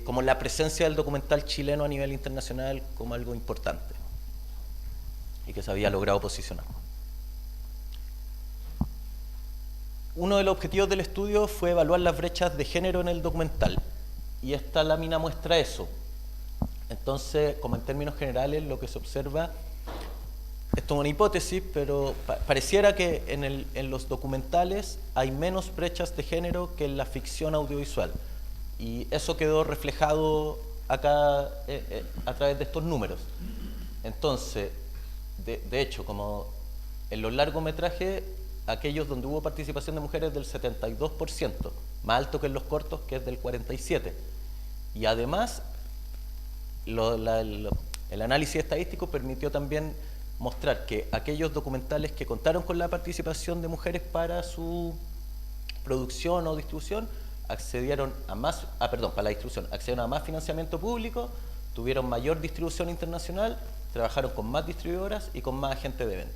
como la presencia del documental chileno a nivel internacional como algo importante y que se había logrado posicionar. Uno de los objetivos del estudio fue evaluar las brechas de género en el documental y esta lámina muestra eso. Entonces, como en términos generales, lo que se observa, esto es una hipótesis, pero pareciera que en los documentales hay menos brechas de género que en la ficción audiovisual. Y eso quedó reflejado acá a través de estos números. Entonces, de hecho, como en los largometrajes, aquellos donde hubo participación de mujeres del 72%, más alto que en los cortos, que es del 47%. Y además, el análisis estadístico permitió también mostrar que aquellos documentales que contaron con la participación de mujeres para su producción o distribución, accedieron a más, para la distribución, accedieron a más financiamiento público, tuvieron mayor distribución internacional, trabajaron con más distribuidoras y con más agentes de venta.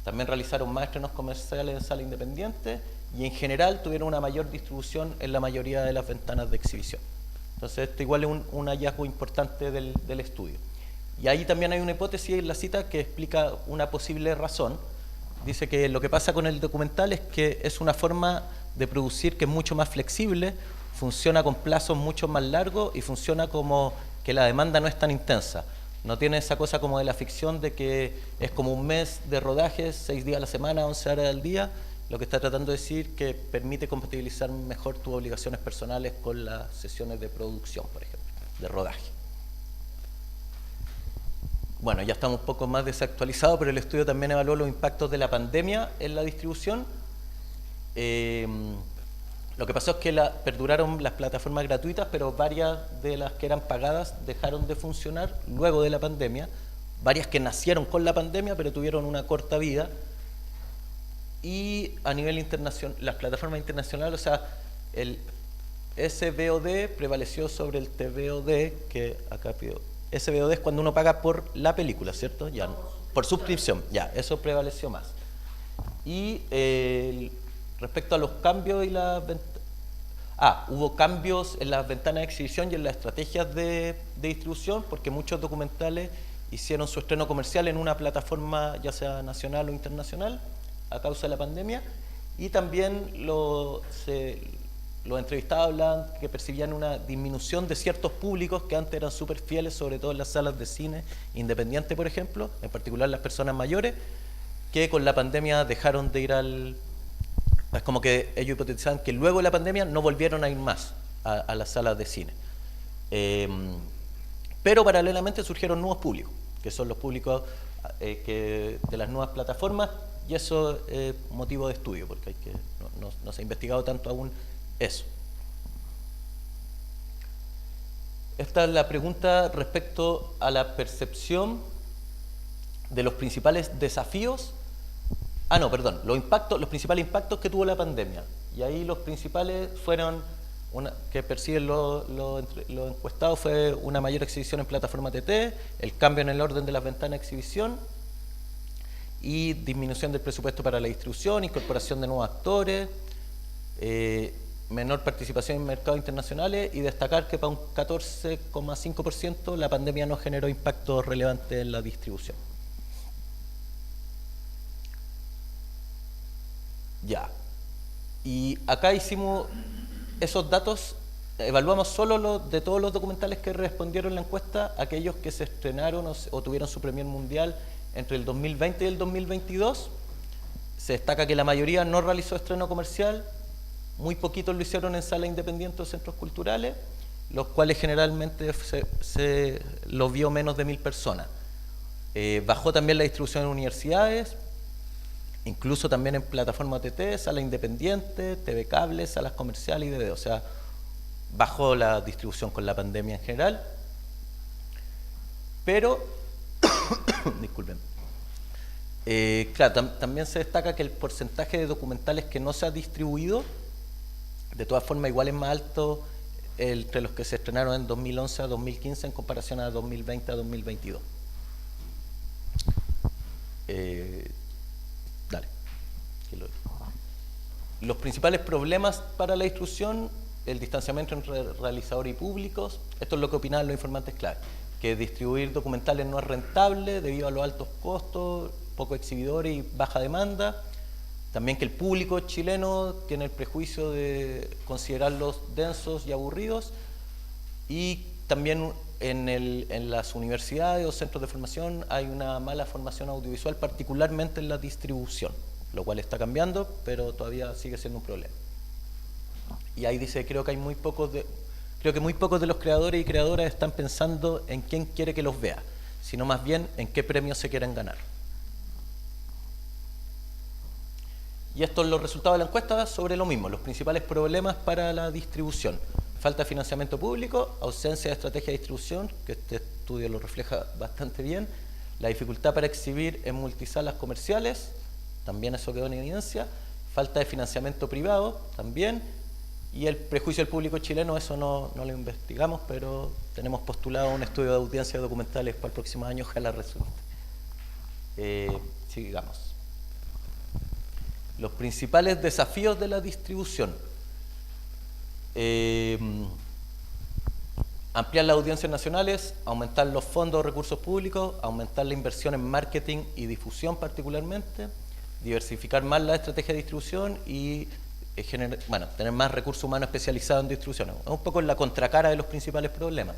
También realizaron más estrenos comerciales en sala independiente y en general tuvieron una mayor distribución en la mayoría de las ventanas de exhibición. Entonces esto igual es un hallazgo importante del estudio. Y ahí también hay una hipótesis en la cita que explica una posible razón. Dice que lo que pasa con el documental es que es una forma de producir que es mucho más flexible, funciona con plazos mucho más largos y funciona como que la demanda no es tan intensa. No tiene esa cosa como de la ficción de que es como un mes de rodaje, 6 días a la semana, 11 horas al día. Lo que está tratando de decir que permite compatibilizar mejor tus obligaciones personales con las sesiones de producción, por ejemplo, de rodaje. Bueno, ya estamos un poco más desactualizados, pero el estudio también evaluó los impactos de la pandemia en la distribución. Lo que pasó es que perduraron las plataformas gratuitas, pero varias de las que eran pagadas dejaron de funcionar luego de la pandemia. Varias que nacieron con la pandemia, pero tuvieron una corta vida. Y a nivel internacional, las plataformas internacionales, o sea, el SVOD prevaleció sobre el TVOD, que acá pido. SVOD es cuando uno paga por la película, ¿cierto? Ya, por suscripción, ya, eso prevaleció más. Y respecto a los cambios y las hubo cambios en las ventanas de exhibición y en las estrategias de distribución, porque muchos documentales hicieron su estreno comercial en una plataforma, ya sea nacional o internacional, a causa de la pandemia, y también los entrevistados hablaban que percibían una disminución de ciertos públicos que antes eran súper fieles, sobre todo en las salas de cine independiente, por ejemplo, en particular las personas mayores, que con la pandemia dejaron de ir es como que ellos hipotetizaban que luego de la pandemia no volvieron a ir más a las salas de cine. Pero paralelamente surgieron nuevos públicos, que son los públicos de las nuevas plataformas, y eso es motivo de estudio, porque no se ha investigado tanto aún eso. Esta es la pregunta respecto a la percepción de los principales desafíos, los principales impactos que tuvo la pandemia. Y ahí los principales fueron, que perciben los encuestados, fue una mayor exhibición en plataforma TT, el cambio en el orden de las ventanas de exhibición y disminución del presupuesto para la distribución, incorporación de nuevos actores, menor participación en mercados internacionales, y destacar que para un 14,5% la pandemia no generó impactos relevantes en la distribución. Ya. Y acá hicimos esos datos, evaluamos solo de todos los documentales que respondieron la encuesta, aquellos que se estrenaron o tuvieron su premier mundial entre el 2020 y el 2022. Se destaca que la mayoría no realizó estreno comercial, muy poquitos lo hicieron en salas independientes o centros culturales, los cuales generalmente se los vio menos de 1000 personas. Bajó también la distribución en universidades, incluso también en plataforma OTT, salas independientes, TV cable, salas comerciales y DVD. O sea, bajó la distribución con la pandemia en general. Pero, disculpen, claro, también se destaca que el porcentaje de documentales que no se ha distribuido, de todas formas, igual es más alto entre los que se estrenaron en 2011 a 2015 en comparación a 2020 a 2022. Dale. Los principales problemas para la distribución: el distanciamiento entre realizadores y públicos. Esto es lo que opinaban los informantes clave, que distribuir documentales no es rentable debido a los altos costos, pocos exhibidores y baja demanda. También que el público chileno tiene el prejuicio de considerarlos densos y aburridos. Y también en las universidades o centros de formación hay una mala formación audiovisual, particularmente en la distribución, lo cual está cambiando, pero todavía sigue siendo un problema. Y ahí dice, creo que muy pocos de los creadores y creadoras están pensando en quién quiere que los vea, sino más bien en qué premios se quieren ganar. Y estos son los resultados de la encuesta sobre lo mismo, los principales problemas para la distribución: falta de financiamiento público, ausencia de estrategia de distribución, que este estudio lo refleja bastante bien, la dificultad para exhibir en multisalas comerciales, también eso quedó en evidencia, falta de financiamiento privado, también, y el prejuicio del público chileno, eso no lo investigamos, pero tenemos postulado un estudio de audiencia de documentales para el próximo año, ojalá resulte. Sigamos. Los principales desafíos de la distribución: ampliar las audiencias nacionales, aumentar los fondos de recursos públicos, aumentar la inversión en marketing y difusión particularmente, diversificar más la estrategia de distribución y tener más recursos humanos especializados en distribución. Es un poco en la contracara de los principales problemas.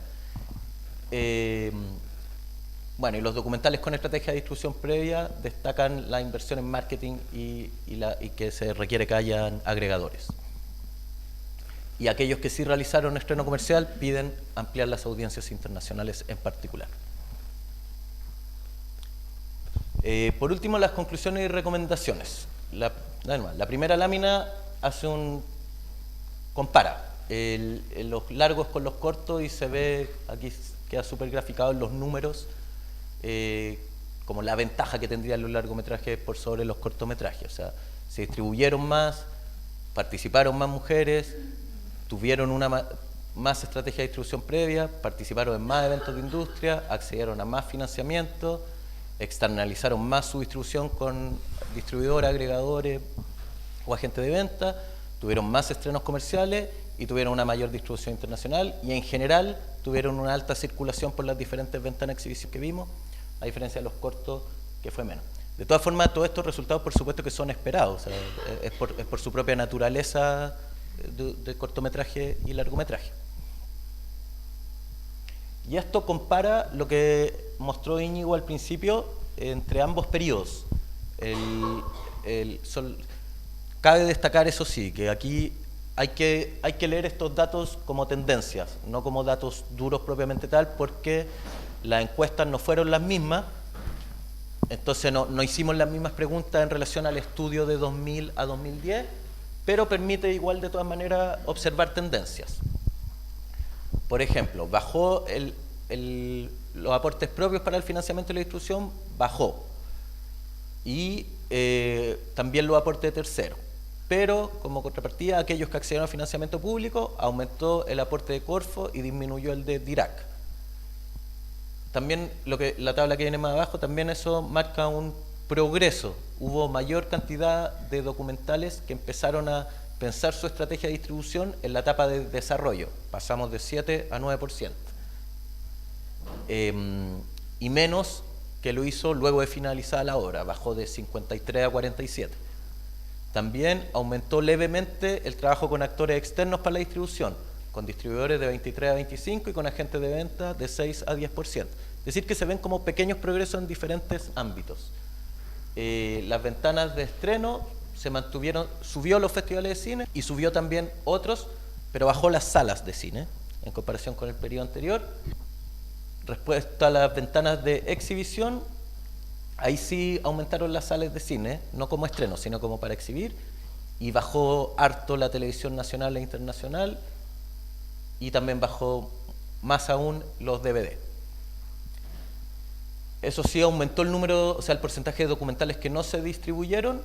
Y los documentales con estrategia de distribución previa destacan la inversión en marketing y que se requiere que hayan agregadores. Y aquellos que sí realizaron estreno comercial piden ampliar las audiencias internacionales en particular. Por último, las conclusiones y recomendaciones. La primera lámina compara los largos con los cortos y se ve, aquí queda súper graficado en los números, como la ventaja que tendrían los largometrajes por sobre los cortometrajes. O sea, se distribuyeron más, participaron más mujeres, tuvieron más estrategia de distribución previa, participaron en más eventos de industria, accedieron a más financiamiento, externalizaron más su distribución con distribuidores, agregadores o agentes de venta, tuvieron más estrenos comerciales y tuvieron una mayor distribución internacional, y en general tuvieron una alta circulación por las diferentes ventanas de exhibición que vimos, a diferencia de los cortos, que fue menos. De todas formas, todos estos resultados por supuesto que son esperados, o sea, es por su propia naturaleza de cortometraje y largometraje. Y esto compara lo que mostró Íñigo al principio entre ambos periodos. Cabe destacar, eso sí, que aquí hay que leer estos datos como tendencias, no como datos duros propiamente tal, porque las encuestas no fueron las mismas Entonces no hicimos las mismas preguntas en relación al estudio de 2000 a 2010, pero permite igual de todas maneras observar tendencias. Por ejemplo, bajó los aportes propios para el financiamiento de la distribución, bajó. Y también los aportes de terceros. Pero, como contrapartida, aquellos que accedieron al financiamiento público, aumentó el aporte de Corfo y disminuyó el de DIRAC. También la tabla que viene más abajo, también eso marca un progreso. Hubo mayor cantidad de documentales que empezaron a pensar su estrategia de distribución en la etapa de desarrollo. Pasamos de 7 a 9%. Y menos que lo hizo luego de finalizada la obra, bajó de 53 a 47. También aumentó levemente el trabajo con actores externos para la distribución, con distribuidores de 23 a 25 y con agentes de venta de 6 a 10%. Es decir, que se ven como pequeños progresos en diferentes ámbitos. Las ventanas de estreno se mantuvieron, subió los festivales de cine y subió también otros, pero bajó las salas de cine en comparación con el periodo anterior. Respecto a las ventanas de exhibición, ahí sí aumentaron las salas de cine, no como estreno, sino como para exhibir, y bajó harto la televisión nacional e internacional, y también bajó más aún los DVD. Eso sí, aumentó el número, o sea, el porcentaje de documentales que no se distribuyeron,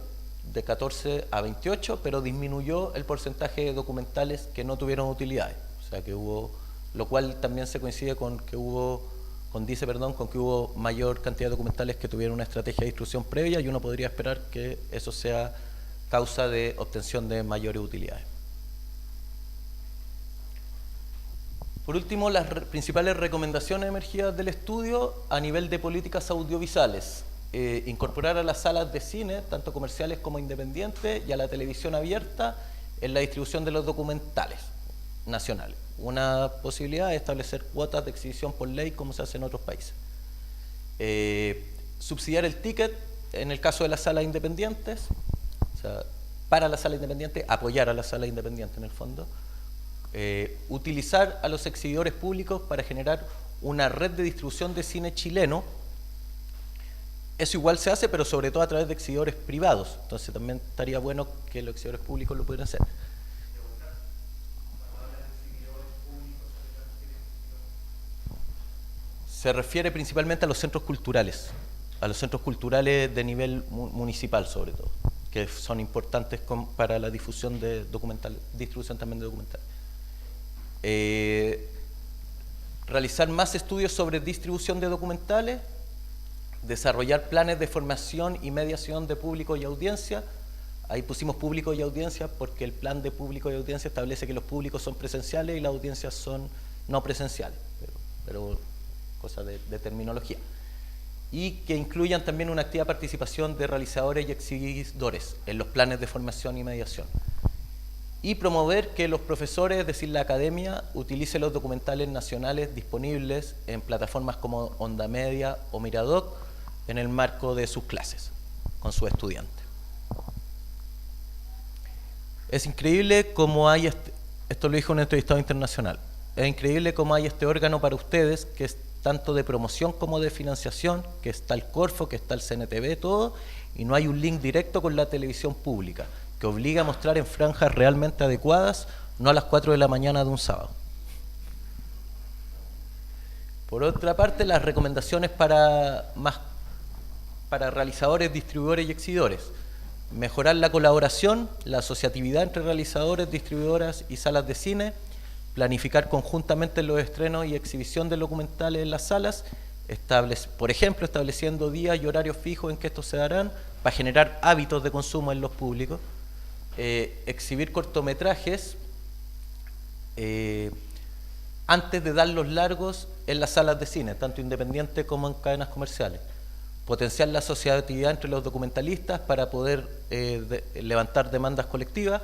de 14 a 28, pero disminuyó el porcentaje de documentales que no tuvieron utilidades. O sea, que hubo, lo cual también se coincide con que hubo, con que hubo mayor cantidad de documentales que tuvieron una estrategia de distribución previa, y uno podría esperar que eso sea causa de obtención de mayores utilidades. Por último, las principales recomendaciones emergidas del estudio a nivel de políticas audiovisuales. Incorporar a las salas de cine, tanto comerciales como independientes, y a la televisión abierta en la distribución de los documentales nacionales. Una posibilidad es establecer cuotas de exhibición por ley, como se hace en otros países. Subsidiar el ticket en el caso de las salas independientes, o sea, para la sala independiente, apoyar a la sala independiente en el fondo. Utilizar a los exhibidores públicos para generar una red de distribución de cine chileno. Eso igual se hace, pero sobre todo a través de exhibidores privados. Entonces también estaría bueno que los exhibidores públicos lo pudieran hacer. Se refiere principalmente a los centros culturales de nivel municipal sobre todo, que son importantes para la difusión de documentales, distribución también de documentales. Realizar más estudios sobre distribución de documentales, desarrollar planes de formación y mediación de público y audiencia. Ahí pusimos público y audiencia porque el plan de público y audiencia establece que los públicos son presenciales y las audiencias son no presenciales, pero cosa de terminología. Y que incluyan también una activa participación de realizadores y exhibidores en los planes de formación y mediación. Y promover que los profesores, es decir, la academia, utilice los documentales nacionales disponibles en plataformas como Onda Media o Miradoc en el marco de sus clases con sus estudiantes. Es increíble cómo hay, esto lo dijo un entrevistado internacional, es increíble cómo hay este órgano para ustedes que es tanto de promoción como de financiación, que está el Corfo, que está el CNTV, todo, y no hay un link directo con la televisión pública, que obliga a mostrar en franjas realmente adecuadas, no a las 4 de la mañana de un sábado. Por otra parte, las recomendaciones para realizadores, distribuidores y exhibidores. Mejorar la colaboración, la asociatividad entre realizadores, distribuidoras y salas de cine, planificar conjuntamente los estrenos y exhibición de documentales en las salas, por ejemplo, estableciendo días y horarios fijos en que estos se darán para generar hábitos de consumo en los públicos, exhibir cortometrajes antes de dar los largos en las salas de cine, tanto independientes como en cadenas comerciales, potenciar la asociatividad entre los documentalistas para poder levantar demandas colectivas,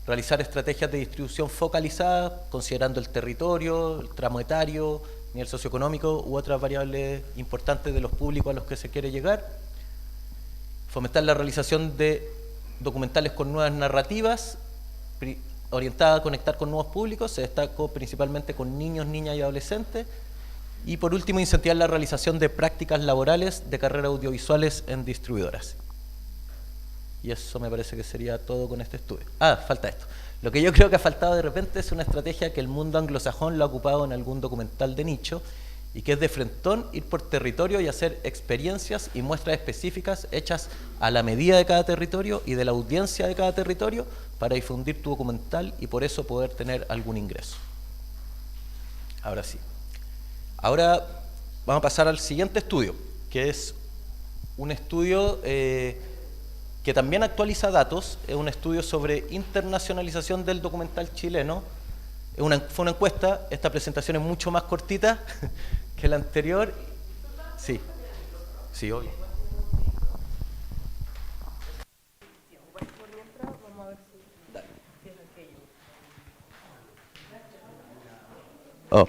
realizar estrategias de distribución focalizadas, considerando el territorio, el tramo etario, nivel socioeconómico u otras variables importantes de los públicos a los que se quiere llegar, fomentar la realización de documentales con nuevas narrativas, orientada a conectar con nuevos públicos, se destacó principalmente con niños, niñas y adolescentes, Y por último, incentivar la realización de prácticas laborales de carreras audiovisuales en distribuidoras. Y eso me parece que sería todo con este estudio. Ah, falta esto. Lo que yo creo que ha faltado de repente es una estrategia que el mundo anglosajón lo ha ocupado en algún documental de nicho, y que es de frentón ir por territorio y hacer experiencias y muestras específicas hechas a la medida de cada territorio y de la audiencia de cada territorio para difundir tu documental y por eso poder tener algún ingreso. Ahora sí. Ahora vamos a pasar al siguiente estudio, que es un estudio que también actualiza datos. Es un estudio sobre internacionalización del documental chileno. Fue una encuesta. Esta presentación es mucho más cortita que la anterior. Sí, sí, obvio. Oh.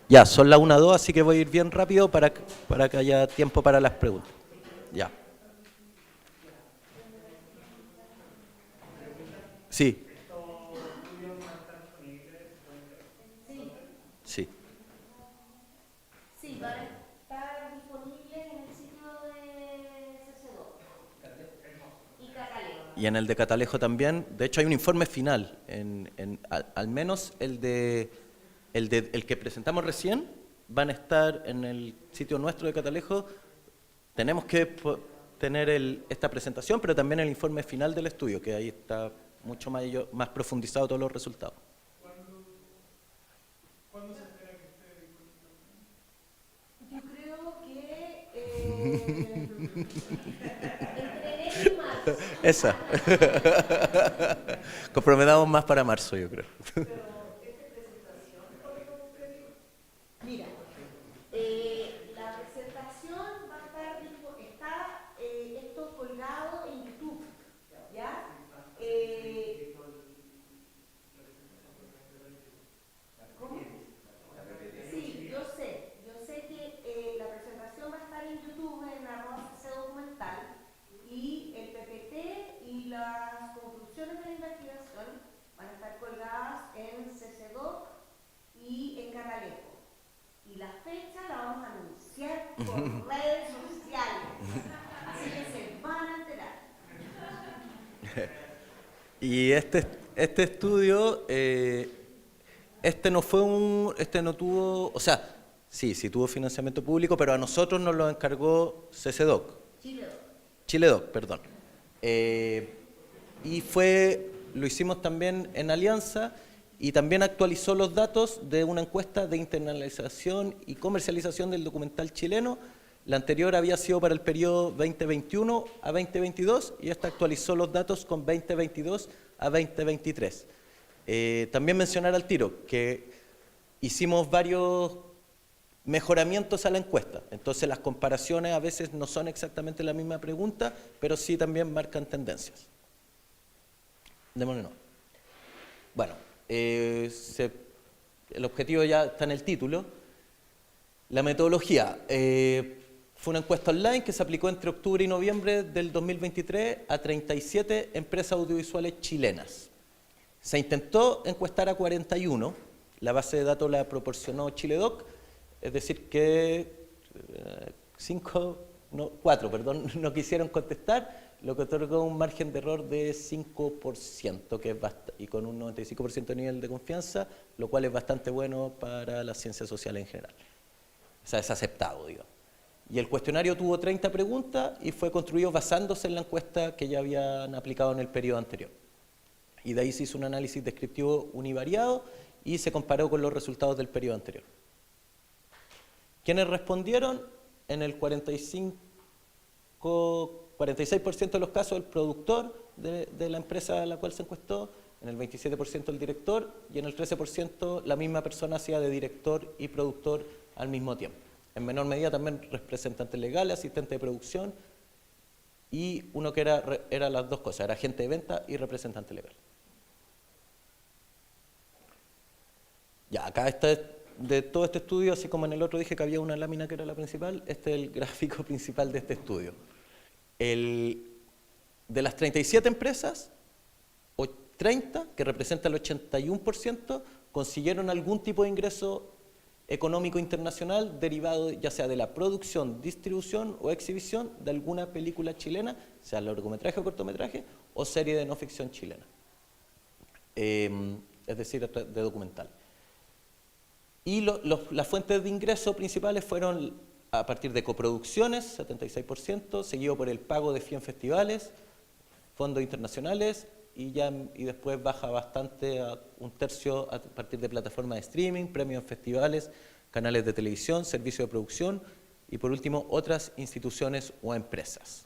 Ya, son las 1:02, así que voy a ir bien rápido para que haya tiempo para las preguntas. Ya. Sí. Sí. Sí, van a estar disponibles en el sitio de CC2 y Catalejo. Y en el de Catalejo también. De hecho, hay un informe final. Al menos el que presentamos recién van a estar en el sitio nuestro de Catalejo. Tenemos que tener esta presentación, pero también el informe final del estudio, que ahí está mucho más profundizado todos los resultados. ¿Cuándo se espera que esté disponible? Yo creo que entre enero y marzo. Esa. Comprometamos más para marzo, yo creo. Mira, la presentación va a estar, está esto colgado en YouTube, ¿ya? ¿Cómo? Sí, yo sé que la presentación va a estar en YouTube en @CCDocumental y el PPT y las conclusiones de la investigación van a estar colgadas en CCDoc y en Catalejo. Y la fecha la vamos a anunciar por redes sociales. Así que se van a enterar. Y este estudio, no tuvo, o sea, sí tuvo financiamiento público, pero a nosotros nos lo encargó CCDoc. Chiledoc, perdón. Y lo hicimos también en alianza. Y también actualizó los datos de una encuesta de internacionalización y comercialización del documental chileno. La anterior había sido para el periodo 2021 a 2022 y esta actualizó los datos con 2022 a 2023. También mencionar al tiro que hicimos varios mejoramientos a la encuesta. Entonces las comparaciones a veces no son exactamente la misma pregunta, pero sí también marcan tendencias. Démosle no. Bueno. El objetivo ya está en el título. La metodología fue una encuesta online que se aplicó entre octubre y noviembre del 2023 a 37 empresas audiovisuales chilenas. Se intentó encuestar a 41, la base de datos la proporcionó Chiledoc, es decir que 4 no quisieron contestar, lo que otorgó un margen de error de 5%, que es y con un 95% de nivel de confianza, lo cual es bastante bueno para las ciencias sociales en general. O sea, es aceptado, digamos. Y el cuestionario tuvo 30 preguntas y fue construido basándose en la encuesta que ya habían aplicado en el periodo anterior. Y de ahí se hizo un análisis descriptivo univariado y se comparó con los resultados del periodo anterior. ¿Quiénes respondieron? En el 46% de los casos el productor de la empresa a la cual se encuestó, en el 27% el director y en el 13% la misma persona hacía de director y productor al mismo tiempo. En menor medida también representante legal, asistente de producción y uno que era las dos cosas, era agente de venta y representante legal. Ya, acá está de todo este estudio, así como en el otro dije que había una lámina que era la principal, este es el gráfico principal de este estudio. De las 37 empresas, 30, que representa el 81%, consiguieron algún tipo de ingreso económico internacional derivado ya sea de la producción, distribución o exhibición de alguna película chilena, sea largometraje o cortometraje, o serie de no ficción chilena, es decir, de documental. Y las fuentes de ingreso principales fueron a partir de coproducciones, 76%, seguido por el pago de FIE en festivales, fondos internacionales, y después baja bastante a un tercio a partir de plataformas de streaming, premios en festivales, canales de televisión, servicios de producción y por último otras instituciones o empresas.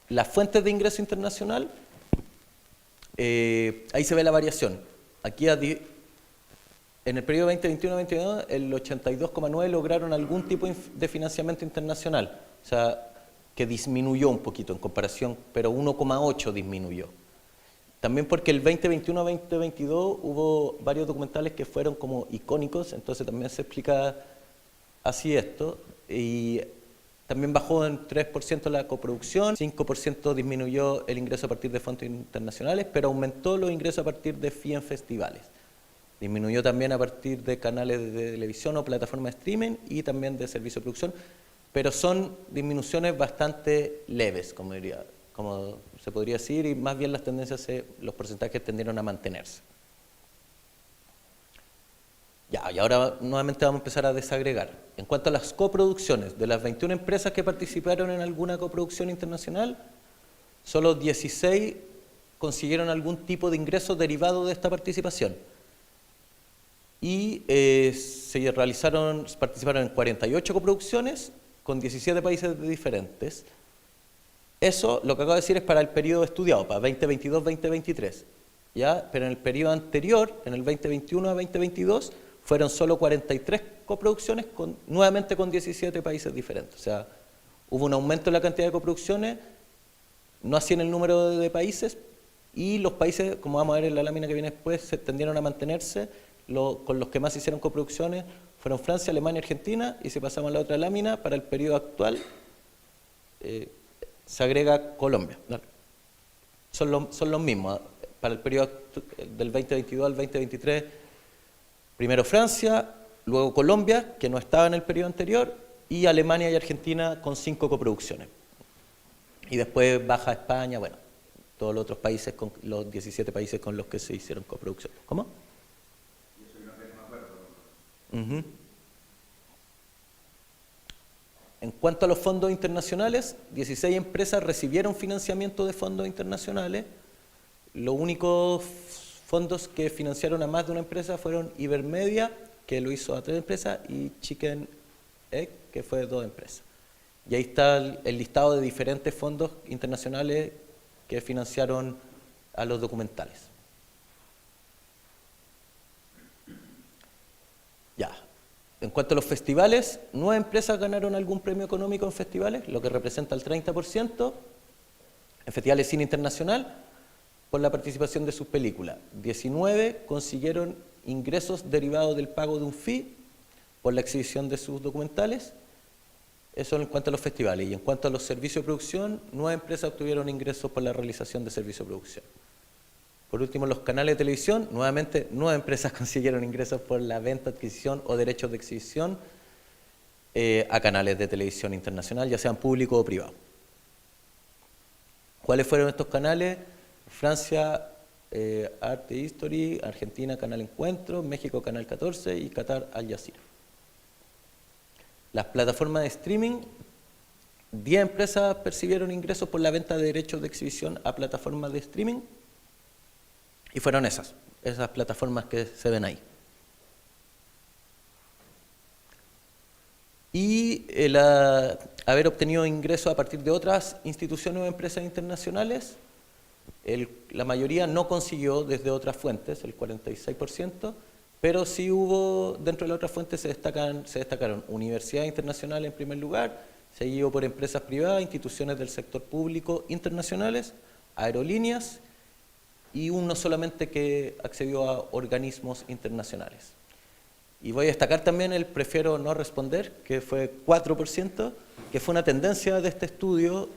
Las fuentes de ingreso internacional, ahí se ve la variación. Aquí en el periodo 2021-2022 el 82,9% lograron algún tipo de financiamiento internacional, o sea, que disminuyó un poquito en comparación, pero 1,8% disminuyó. También porque el 2021-2022 hubo varios documentales que fueron como icónicos, entonces también se explica así esto, y también bajó en 3% la coproducción, 5% disminuyó el ingreso a partir de fondos internacionales, pero aumentó los ingresos a partir de FIE en festivales. Disminuyó también a partir de canales de televisión o plataformas de streaming y también de servicio de producción, pero son disminuciones bastante leves, como se podría decir, y más bien las tendencias, los porcentajes tendieron a mantenerse. Ya, y ahora nuevamente vamos a empezar a desagregar. En cuanto a las coproducciones, de las 21 empresas que participaron en alguna coproducción internacional, solo 16 consiguieron algún tipo de ingreso derivado de esta participación. Y participaron en 48 coproducciones con 17 países diferentes. Eso, lo que acabo de decir, es para el periodo estudiado, para 2022-2023. ¿Ya? Pero en el periodo anterior, en el 2021 a 2022, fueron solo 43 coproducciones, nuevamente con 17 países diferentes. O sea, hubo un aumento en la cantidad de coproducciones, no así en el número de países, y los países, como vamos a ver en la lámina que viene después, se tendieron a mantenerse. Con los que más hicieron coproducciones fueron Francia, Alemania y Argentina, y si pasamos a la otra lámina, para el periodo actual, se agrega Colombia. Son los mismos. Para el periodo del 2022 al 2023, primero Francia, luego Colombia, que no estaba en el periodo anterior, y Alemania y Argentina con 5 coproducciones. Y después baja España, bueno, todos los otros países, los 17 países con los que se hicieron coproducciones. ¿Cómo? En cuanto a los fondos internacionales, 16 empresas recibieron financiamiento de fondos internacionales. Los únicos fondos que financiaron a más de una empresa fueron Ibermedia, que lo hizo a 3 empresas, y Chicken Egg, que fue 2 empresas. Y ahí está el listado de diferentes fondos internacionales que financiaron a los documentales. Ya. En cuanto a los festivales, 9 empresas ganaron algún premio económico en festivales, lo que representa el 30%, en festivales de cine internacional, por la participación de sus películas. 19 consiguieron ingresos derivados del pago de un fee por la exhibición de sus documentales. Eso en cuanto a los festivales. Y en cuanto a los servicios de producción, 9 empresas obtuvieron ingresos por la realización de servicios de producción. Por último, los canales de televisión, nuevamente 9 empresas consiguieron ingresos por la venta, adquisición o derechos de exhibición a canales de televisión internacional, ya sean públicos o privados. ¿Cuáles fueron estos canales? Francia, Arte History, Argentina, Canal Encuentro, México, Canal 14 y Qatar, Al Jazeera. Las plataformas de streaming, 10 empresas percibieron ingresos por la venta de derechos de exhibición a plataformas de streaming. Y fueron esas plataformas que se ven ahí. Y haber obtenido ingresos a partir de otras instituciones o empresas internacionales, la mayoría no consiguió desde otras fuentes, el 46%, pero sí hubo, dentro de las otras fuentes se destacaron universidades internacionales en primer lugar, seguido por empresas privadas, instituciones del sector público internacionales, aerolíneas, y uno solamente que accedió a organismos internacionales. Y voy a destacar también el prefiero no responder, que fue 4%, que fue una tendencia de este estudio,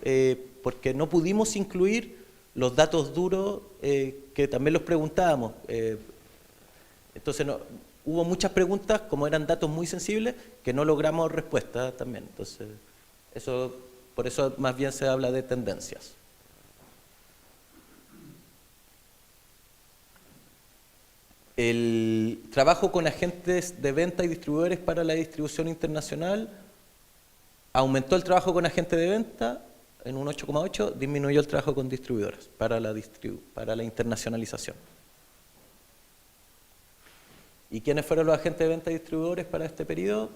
porque no pudimos incluir los datos duros que también los preguntábamos. Entonces hubo muchas preguntas, como eran datos muy sensibles, que no logramos respuesta también. Entonces, por eso más bien se habla de tendencias. El trabajo con agentes de venta y distribuidores para la distribución internacional, aumentó el trabajo con agentes de venta en un 8,8, disminuyó el trabajo con distribuidores para la internacionalización. ¿Y quiénes fueron los agentes de venta y distribuidores para este periodo?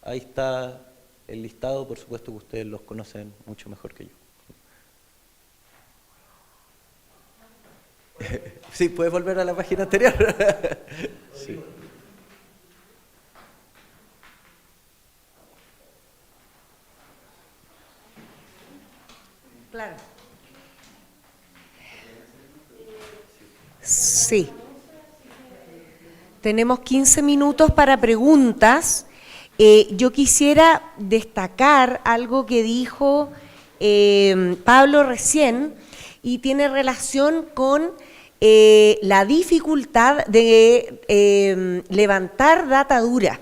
Ahí está el listado, por supuesto que ustedes los conocen mucho mejor que yo. Sí, ¿puedes volver a la página anterior? Sí. Claro. Sí. Tenemos 15 minutos para preguntas. Yo quisiera destacar algo que dijo Pablo recién y tiene relación con la dificultad de levantar data dura.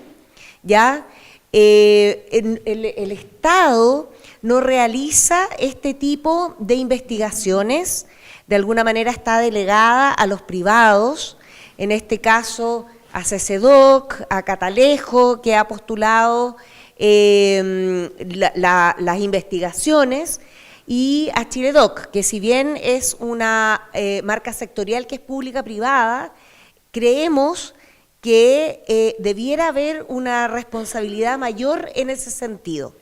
¿Ya? El Estado no realiza este tipo de investigaciones, de alguna manera está delegada a los privados, en este caso a CCDOC, a Catalejo, que ha postulado las investigaciones, y a Chiledoc, que si bien es una marca sectorial que es pública-privada, creemos que debiera haber una responsabilidad mayor en ese sentido.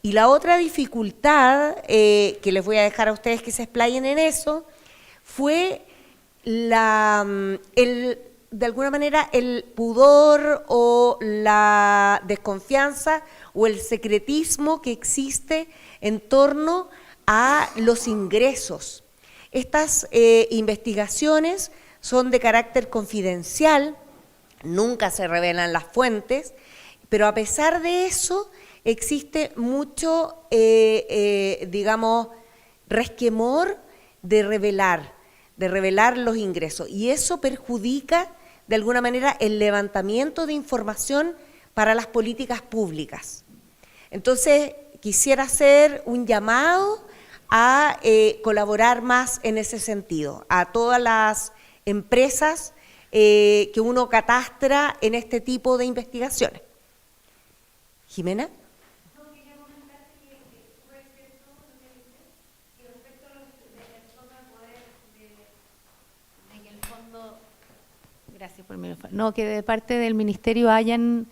Y la otra dificultad, que les voy a dejar a ustedes que se explayen en eso, fue de alguna manera el pudor o la desconfianza o el secretismo que existe en torno a los ingresos. Estas investigaciones son de carácter confidencial, nunca se revelan las fuentes, pero a pesar de eso existe mucho, digamos, resquemor de revelar los ingresos, y eso perjudica de alguna manera el levantamiento de información para las políticas públicas. Entonces, quisiera hacer un llamado a colaborar más en ese sentido, a todas las empresas que uno catastra en este tipo de investigaciones. Jimena. Gracias por el micrófono. No, que de parte del Ministerio hayan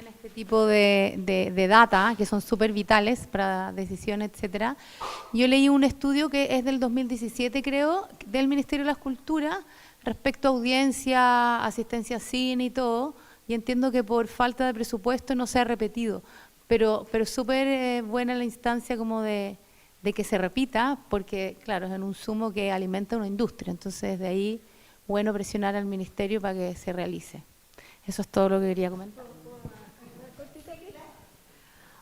este tipo de data que son súper vitales para decisiones, etcétera. Yo leí un estudio que es del 2017, creo, del Ministerio de la Cultura respecto a audiencia, asistencia a cine y todo, y entiendo que por falta de presupuesto no se ha repetido, pero súper buena la instancia como de que se repita, porque claro, es un insumo que alimenta una industria, entonces de ahí bueno presionar al Ministerio para que se realice. Eso es todo lo que quería comentar.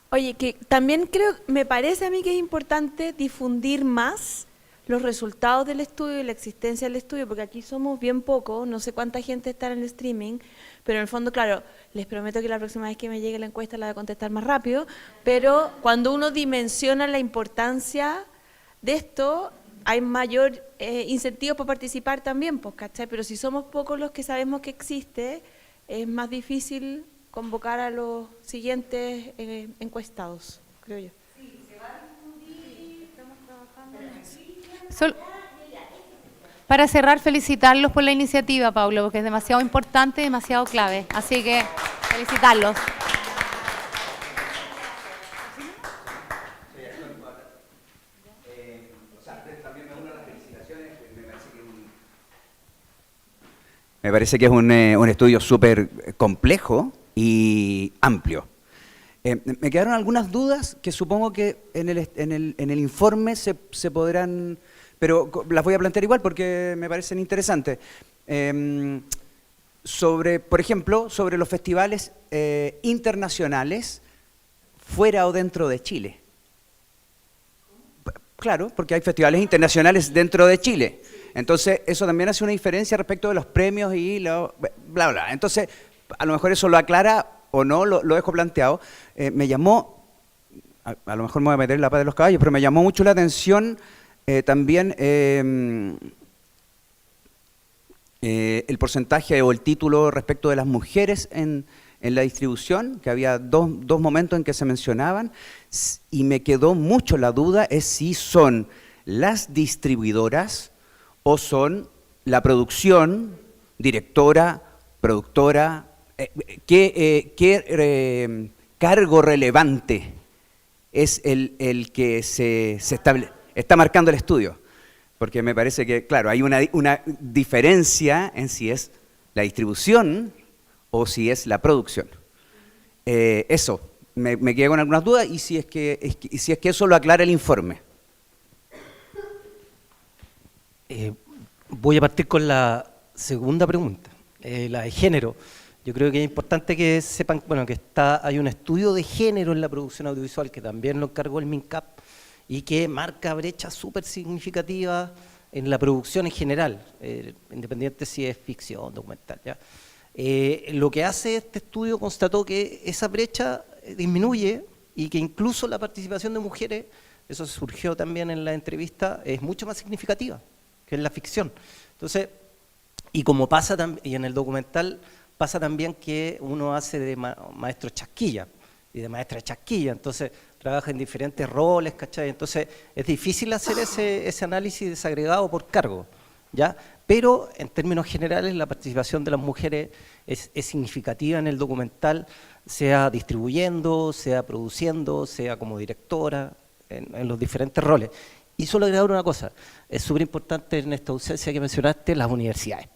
Oye, que también me parece a mí que es importante difundir más los resultados del estudio y la existencia del estudio, porque aquí somos bien pocos, no sé cuánta gente está en el streaming, pero en el fondo, claro, les prometo que la próxima vez que me llegue la encuesta la voy a contestar más rápido, pero cuando uno dimensiona la importancia de esto, hay mayor incentivo para participar también, pues, ¿cachai? Pero si somos pocos los que sabemos que existe, es más difícil convocar a los siguientes encuestados, creo yo. Sí, se va a difundir, estamos trabajando en eso. Para cerrar, felicitarlos por la iniciativa, Pablo, porque es demasiado importante y demasiado clave. Así que felicitarlos. Me parece que es un estudio súper complejo y amplio. Me quedaron algunas dudas que supongo que en el informe se podrán, pero las voy a plantear igual porque me parecen interesantes. Por ejemplo, sobre los festivales internacionales fuera o dentro de Chile. Claro, porque hay festivales internacionales dentro de Chile. Entonces, eso también hace una diferencia respecto de los premios y lo bla, bla. Entonces, a lo mejor eso lo aclara o no, lo dejo planteado. Me llamó, a lo mejor me voy a meter en la pata de los caballos, pero me llamó mucho la atención también el porcentaje o el título respecto de las mujeres en la distribución, que había dos momentos en que se mencionaban, y me quedó mucho la duda es si son las distribuidoras o son la producción, directora, productora, ¿qué cargo relevante es el que está marcando el estudio? Porque me parece que, claro, hay una diferencia en si es la distribución o si es la producción. Eso, me quedé con algunas dudas y si es que eso lo aclara el informe. Voy a partir con la segunda pregunta, la de género. Yo creo que es importante que sepan, bueno, que hay un estudio de género en la producción audiovisual que también lo encargó el MINCAP y que marca brechas súper significativas en la producción en general, independiente si es ficción, documental, ¿ya? Lo que hace este estudio constató que esa brecha disminuye y que incluso la participación de mujeres, eso surgió también en la entrevista, es mucho más significativa que en la ficción. Entonces, y como pasa y en el documental pasa también que uno hace de maestro chasquilla y de maestra chasquilla, entonces trabaja en diferentes roles, ¿cachai? Entonces es difícil hacer ese análisis desagregado por cargo, ¿ya? Pero en términos generales la participación de las mujeres es significativa en el documental, sea distribuyendo, sea produciendo, sea como directora, en los diferentes roles. Y solo agregar una cosa, es súper importante en esta ausencia que mencionaste, las universidades.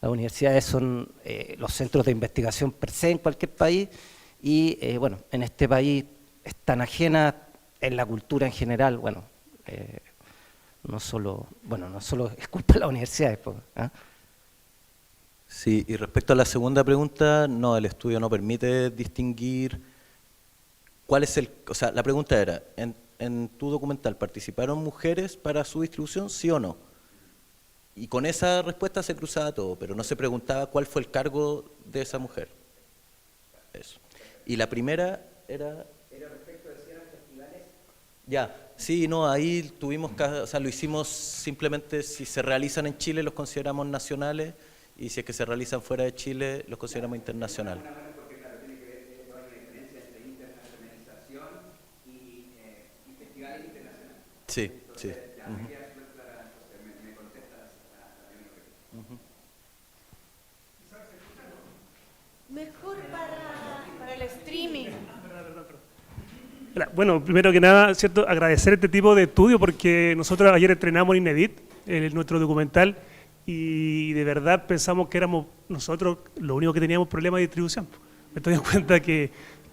Las universidades son los centros de investigación per se en cualquier país y bueno, en este país están ajenas en la cultura en general, bueno, no solo es culpa de las universidades. ¿Eh? Sí, y respecto a la segunda pregunta, no, el estudio no permite distinguir cuál es o sea, la pregunta era, en tu documental, ¿participaron mujeres para su distribución, sí o no? Y con esa respuesta se cruzaba todo, pero no se preguntaba cuál fue el cargo de esa mujer. Eso. Y la primera era respecto de si eran festivales. Ya, sí, no, ahí tuvimos, o sea, lo hicimos simplemente si se realizan en Chile los consideramos nacionales y si es que se realizan fuera de Chile los consideramos internacionales. Porque claro, tiene que ver toda la diferencia entre internacionalización y festivales internacionales. Sí, sí. Ya me queda súper clara, entonces me contestas también lo que... Mejor para el streaming. Bueno, primero que nada, ¿cierto? Agradecer este tipo de estudio porque nosotros ayer estrenamos Inedit, nuestro documental, y de verdad pensamos que éramos nosotros lo único que teníamos problemas de distribución. Me estoy dando cuenta que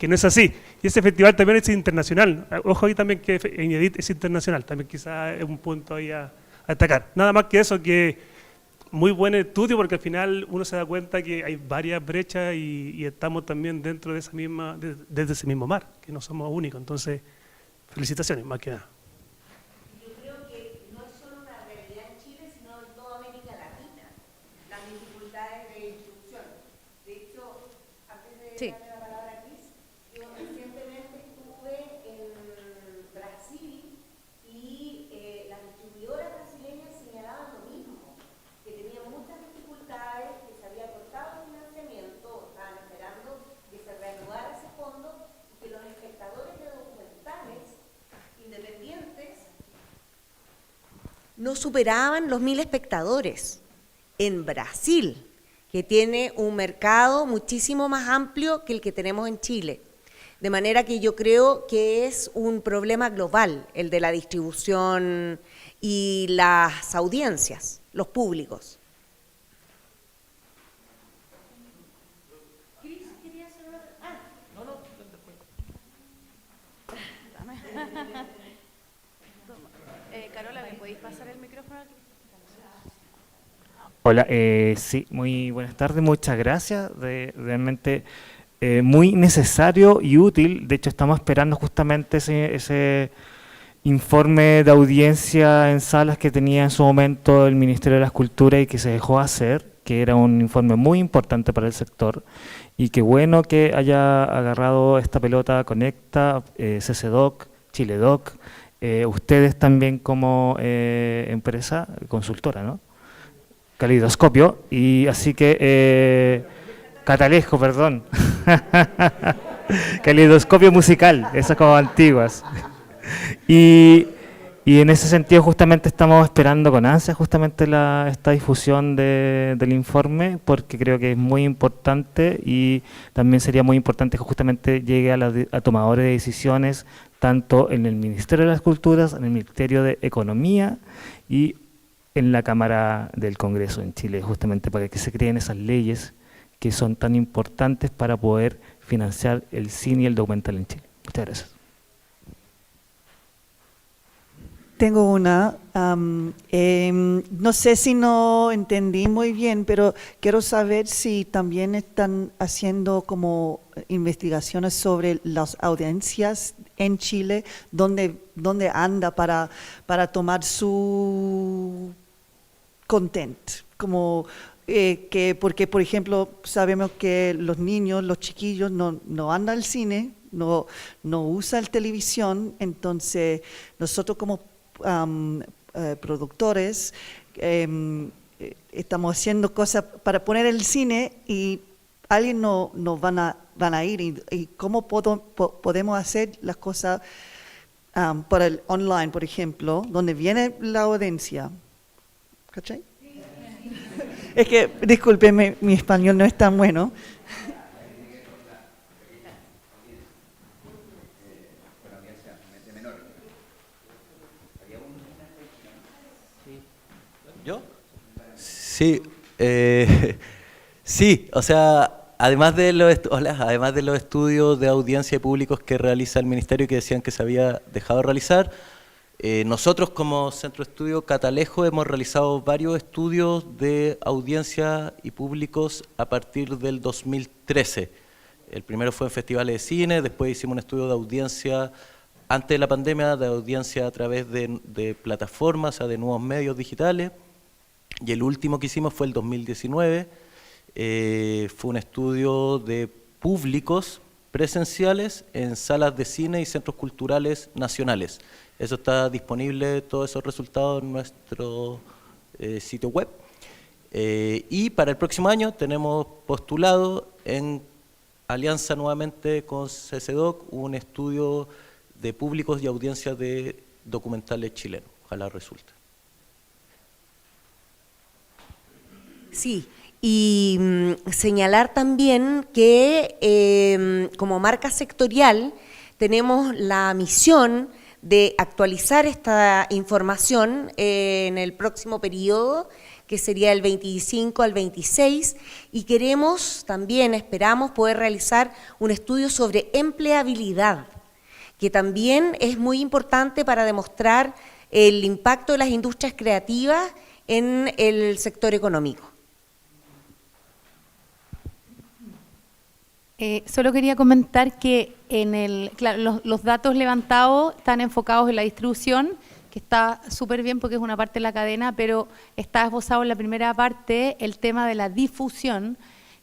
no es así. Y ese festival también es internacional. Ojo ahí también que Inedit es internacional, también quizás es un punto ahí a destacar. Nada más que eso, que muy buen estudio porque al final uno se da cuenta que hay varias brechas y estamos también dentro de esa misma, desde ese mismo mar, que no somos únicos. Entonces, felicitaciones, más que nada. Yo creo que no es solo una realidad en Chile, sino en toda América Latina, las dificultades de distribución. De hecho, antes de darle la palabra a Cris, yo recientemente estuve en Brasil y las distribuidoras brasileñas señalaban lo mismo, que tenían muchas dificultades, que se había cortado el financiamiento, estaban esperando que se reanudara ese fondo y que los espectadores de documentales independientes no superaban los 1.000 espectadores. En Brasil, que tiene un mercado muchísimo más amplio que el que tenemos en Chile. De manera que yo creo que es un problema global el de la distribución y las audiencias, los públicos. ¿Cris quería hacer una? Carola, ¿me podéis pasar el micrófono aquí? Hola, sí, muy buenas tardes, muchas gracias, realmente muy necesario y útil. De hecho estamos esperando justamente informe de audiencia en salas que tenía en su momento el Ministerio de las Culturas y que se dejó hacer, que era un informe muy importante para el sector, y qué bueno que haya agarrado esta pelota Conecta, CCDOC, Chiledoc, ustedes también como empresa consultora, ¿no? Calidoscopio, y así que Catalejo, perdón. Calidoscopio musical, esas como antiguas. Y en ese sentido justamente estamos esperando con ansia justamente esta difusión del informe, porque creo que es muy importante y también sería muy importante que justamente llegue a tomadores de decisiones, tanto en el Ministerio de las Culturas, en el Ministerio de Economía y en la Cámara del Congreso en Chile, justamente para que se creen esas leyes que son tan importantes para poder financiar el cine y el documental en Chile. Muchas gracias. Tengo una, no sé si no entendí muy bien, pero quiero saber si también están haciendo como investigaciones sobre las audiencias en Chile, dónde anda para tomar su content, como porque por ejemplo sabemos que los niños, los chiquillos no andan al cine, no usan la televisión, entonces nosotros como productores estamos haciendo cosas para poner el cine y alguien no van a ir y cómo podemos hacer las cosas para el online, por ejemplo, donde viene la audiencia. ¿Cachai? Es que, discúlpeme, mi español no es tan bueno. ¿Yo? Sí, sí, o sea, además de los estudios de audiencia y públicos que realiza el Ministerio y que decían que se había dejado realizar, nosotros como Centro de Estudio Catalejo hemos realizado varios estudios de audiencia y públicos a partir del 2013. El primero fue en festivales de cine, después hicimos un estudio de audiencia antes de la pandemia, de audiencia a través de plataformas, o sea, de nuevos medios digitales. Y el último que hicimos fue el 2019, fue un estudio de públicos presenciales en salas de cine y centros culturales nacionales. Eso está disponible, todos esos resultados en nuestro sitio web. Y para el próximo año tenemos postulado en alianza nuevamente con CCDOC un estudio de públicos y audiencias de documentales chilenos. Ojalá resulte. Sí, y señalar también que como marca sectorial tenemos la misión de actualizar esta información en el próximo periodo, que sería el 25 al 26, y queremos también, esperamos poder realizar un estudio sobre empleabilidad, que también es muy importante para demostrar el impacto de las industrias creativas en el sector económico. Solo quería comentar que claro, los datos levantados están enfocados en la distribución, que está súper bien porque es una parte de la cadena, pero está esbozado en la primera parte el tema de la difusión,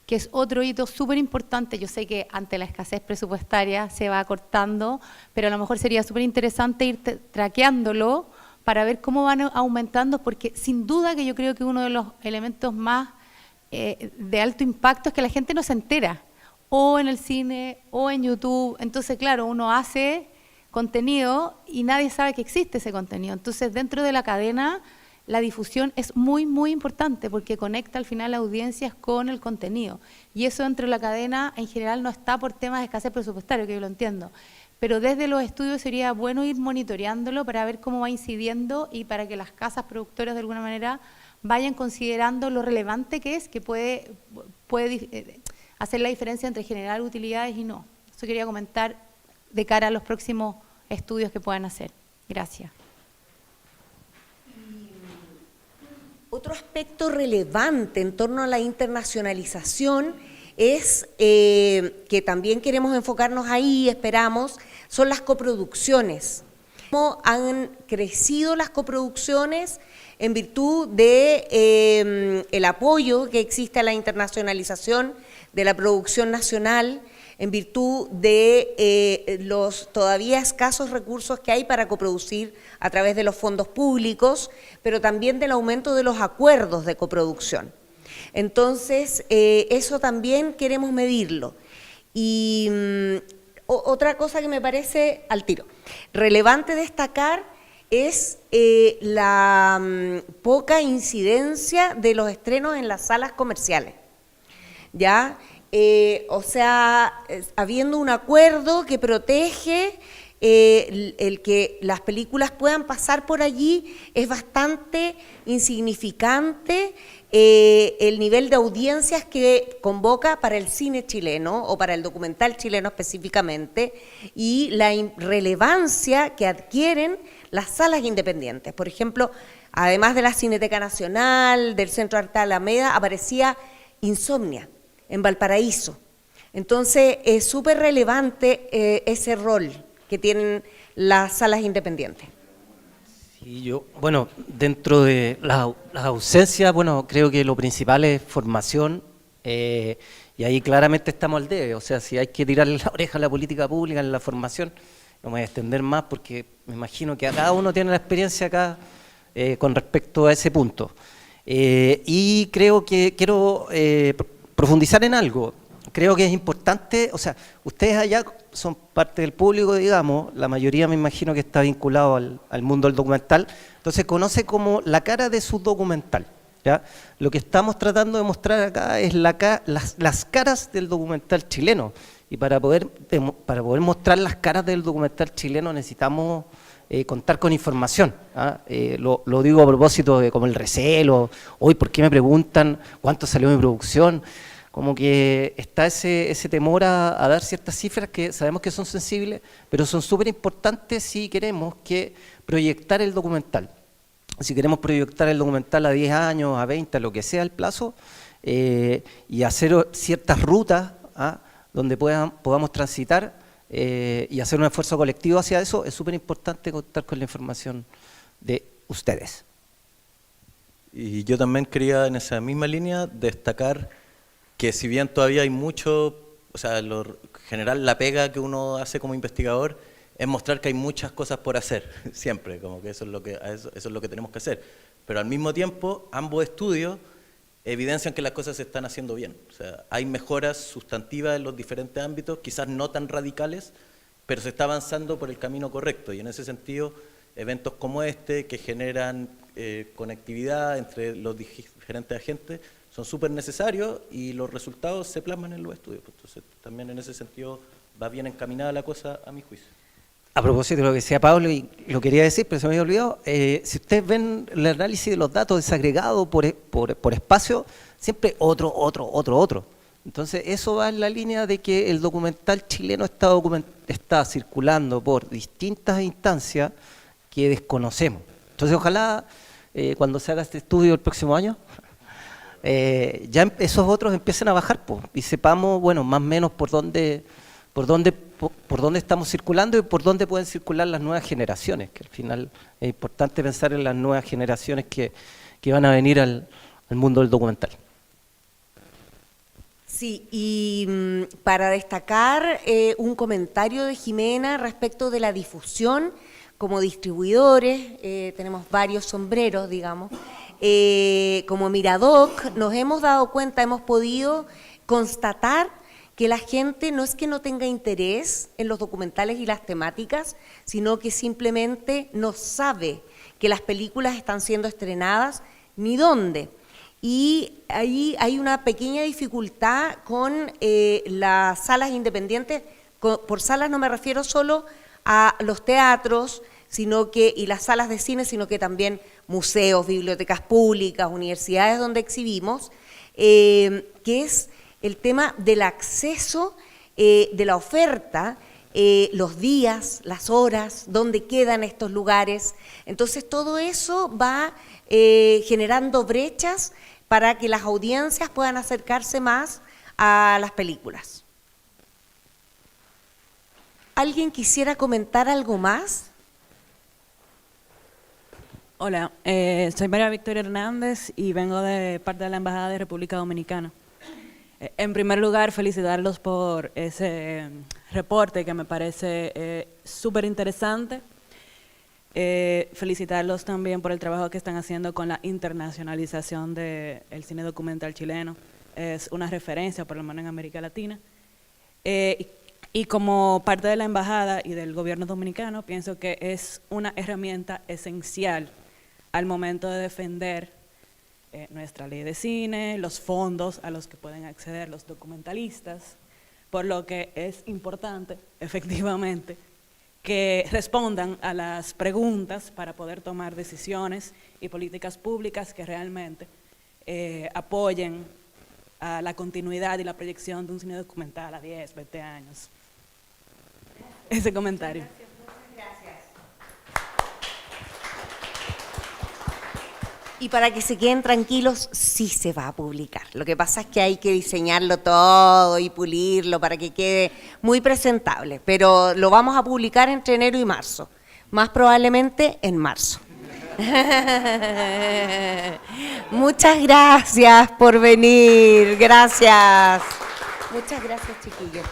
que es otro hito súper importante. Yo sé que ante la escasez presupuestaria se va acortando, pero a lo mejor sería súper interesante ir traqueándolo para ver cómo van aumentando, porque sin duda que yo creo que uno de los elementos más de alto impacto es que la gente no se entera, o en el cine, o en YouTube. Entonces, claro, uno hace contenido y nadie sabe que existe ese contenido. Entonces, dentro de la cadena, la difusión es muy, muy importante porque conecta al final audiencias con el contenido. Y eso dentro de la cadena, en general, no está por temas de escasez presupuestaria, que yo lo entiendo. Pero desde los estudios sería bueno ir monitoreándolo para ver cómo va incidiendo y para que las casas productoras, de alguna manera, vayan considerando lo relevante que es, que puede hacer la diferencia entre generar utilidades y no. Eso quería comentar de cara a los próximos estudios que puedan hacer. Gracias. Otro aspecto relevante en torno a la internacionalización es, que también queremos enfocarnos ahí, esperamos, son las coproducciones. cómo han crecido las coproducciones en virtud de el apoyo que existe a la internacionalización de la producción nacional, en virtud de los todavía escasos recursos que hay para coproducir a través de los fondos públicos, pero también del aumento de los acuerdos de coproducción. Entonces, eso también queremos medirlo. Y otra cosa que me parece al tiro relevante destacar es la poca incidencia de los estrenos en las salas comerciales. ¿Ya? O sea, habiendo un acuerdo que protege el que las películas puedan pasar por allí, es bastante insignificante el nivel de audiencias que convoca para el cine chileno o para el documental chileno específicamente, y la relevancia que adquieren las salas independientes. Por ejemplo, además de la Cineteca Nacional, del Centro Arte Alameda, aparecía Insomnia en Valparaíso. Entonces, es súper relevante ese rol que tienen las salas independientes. Sí, bueno, dentro de las ausencias, bueno, creo que lo principal es formación, y ahí claramente estamos al debe. O sea, si hay que tirarle la oreja a la política pública en la formación, no me voy a extender más porque me imagino que cada uno tiene la experiencia acá con respecto a ese punto. Y creo que quiero profundizar en algo. Creo que es importante, o sea, ustedes allá son parte del público, digamos, la mayoría me imagino que está vinculado al mundo del documental, entonces conoce como la cara de su documental, ¿ya? Lo que estamos tratando de mostrar acá es las caras del documental chileno, y para poder mostrar las caras del documental chileno necesitamos contar con información, ¿ah? Lo digo a propósito de como el recelo, hoy por qué me preguntan cuánto salió mi producción, como que está ese temor a dar ciertas cifras que sabemos que son sensibles, pero son súper importantes si queremos proyectar el documental. Si queremos proyectar el documental a 10 años, a 20, a lo que sea el plazo, y hacer ciertas rutas, ¿ah? Donde podamos transitar y hacer un esfuerzo colectivo hacia eso, es súper importante contar con la información de ustedes. Y yo también quería en esa misma línea destacar que si bien todavía hay mucho, o sea, en general la pega que uno hace como investigador es mostrar que hay muchas cosas por hacer, siempre, como que eso es lo que tenemos que hacer. Pero al mismo tiempo, ambos estudios evidencian que las cosas se están haciendo bien. O sea, hay mejoras sustantivas en los diferentes ámbitos, quizás no tan radicales, pero se está avanzando por el camino correcto. Y en ese sentido, eventos como este, que generan conectividad entre los diferentes agentes, son súper necesarios y los resultados se plasman en los estudios. Entonces, también en ese sentido va bien encaminada la cosa a mi juicio. A propósito de lo que decía Pablo, y lo quería decir, pero se me había olvidado, si ustedes ven el análisis de los datos desagregados por espacio, siempre otro. Entonces, eso va en la línea de que el documental chileno está circulando por distintas instancias que desconocemos. Entonces, ojalá cuando se haga este estudio el próximo año, ya esos otros empiecen a bajar, y sepamos, bueno, más o menos por dónde estamos circulando y por dónde pueden circular las nuevas generaciones, que al final es importante pensar en las nuevas generaciones que van a venir al mundo del documental. Sí, y para destacar un comentario de Jimena respecto de la difusión, como distribuidores, tenemos varios sombreros, digamos, como Miradoc, nos hemos dado cuenta, hemos podido constatar que la gente no es que no tenga interés en los documentales y las temáticas, sino que simplemente no sabe que las películas están siendo estrenadas ni dónde. Y ahí hay una pequeña dificultad con las salas independientes. Por salas no me refiero solo a los teatros y las salas de cine, sino que también museos, bibliotecas públicas, universidades donde exhibimos, que es el tema del acceso de la oferta, los días, las horas, dónde quedan estos lugares. Entonces todo eso va generando brechas para que las audiencias puedan acercarse más a las películas. ¿Alguien quisiera comentar algo más? Hola, soy María Victoria Hernández y vengo de parte de la Embajada de República Dominicana. En primer lugar, felicitarlos por ese reporte que me parece súper interesante. Felicitarlos también por el trabajo que están haciendo con la internacionalización del cine documental chileno. Es una referencia, por lo menos en América Latina. Y como parte de la Embajada y del gobierno dominicano, pienso que es una herramienta esencial al momento de defender nuestra ley de cine, los fondos a los que pueden acceder los documentalistas, por lo que es importante, efectivamente, que respondan a las preguntas para poder tomar decisiones y políticas públicas que realmente apoyen a la continuidad y la proyección de un cine documental a 10, 20 años. Ese comentario. Y para que se queden tranquilos, sí se va a publicar. Lo que pasa es que hay que diseñarlo todo y pulirlo para que quede muy presentable. Pero lo vamos a publicar entre enero y marzo. Más probablemente en marzo. Muchas gracias por venir. Gracias. Muchas gracias, chiquillos.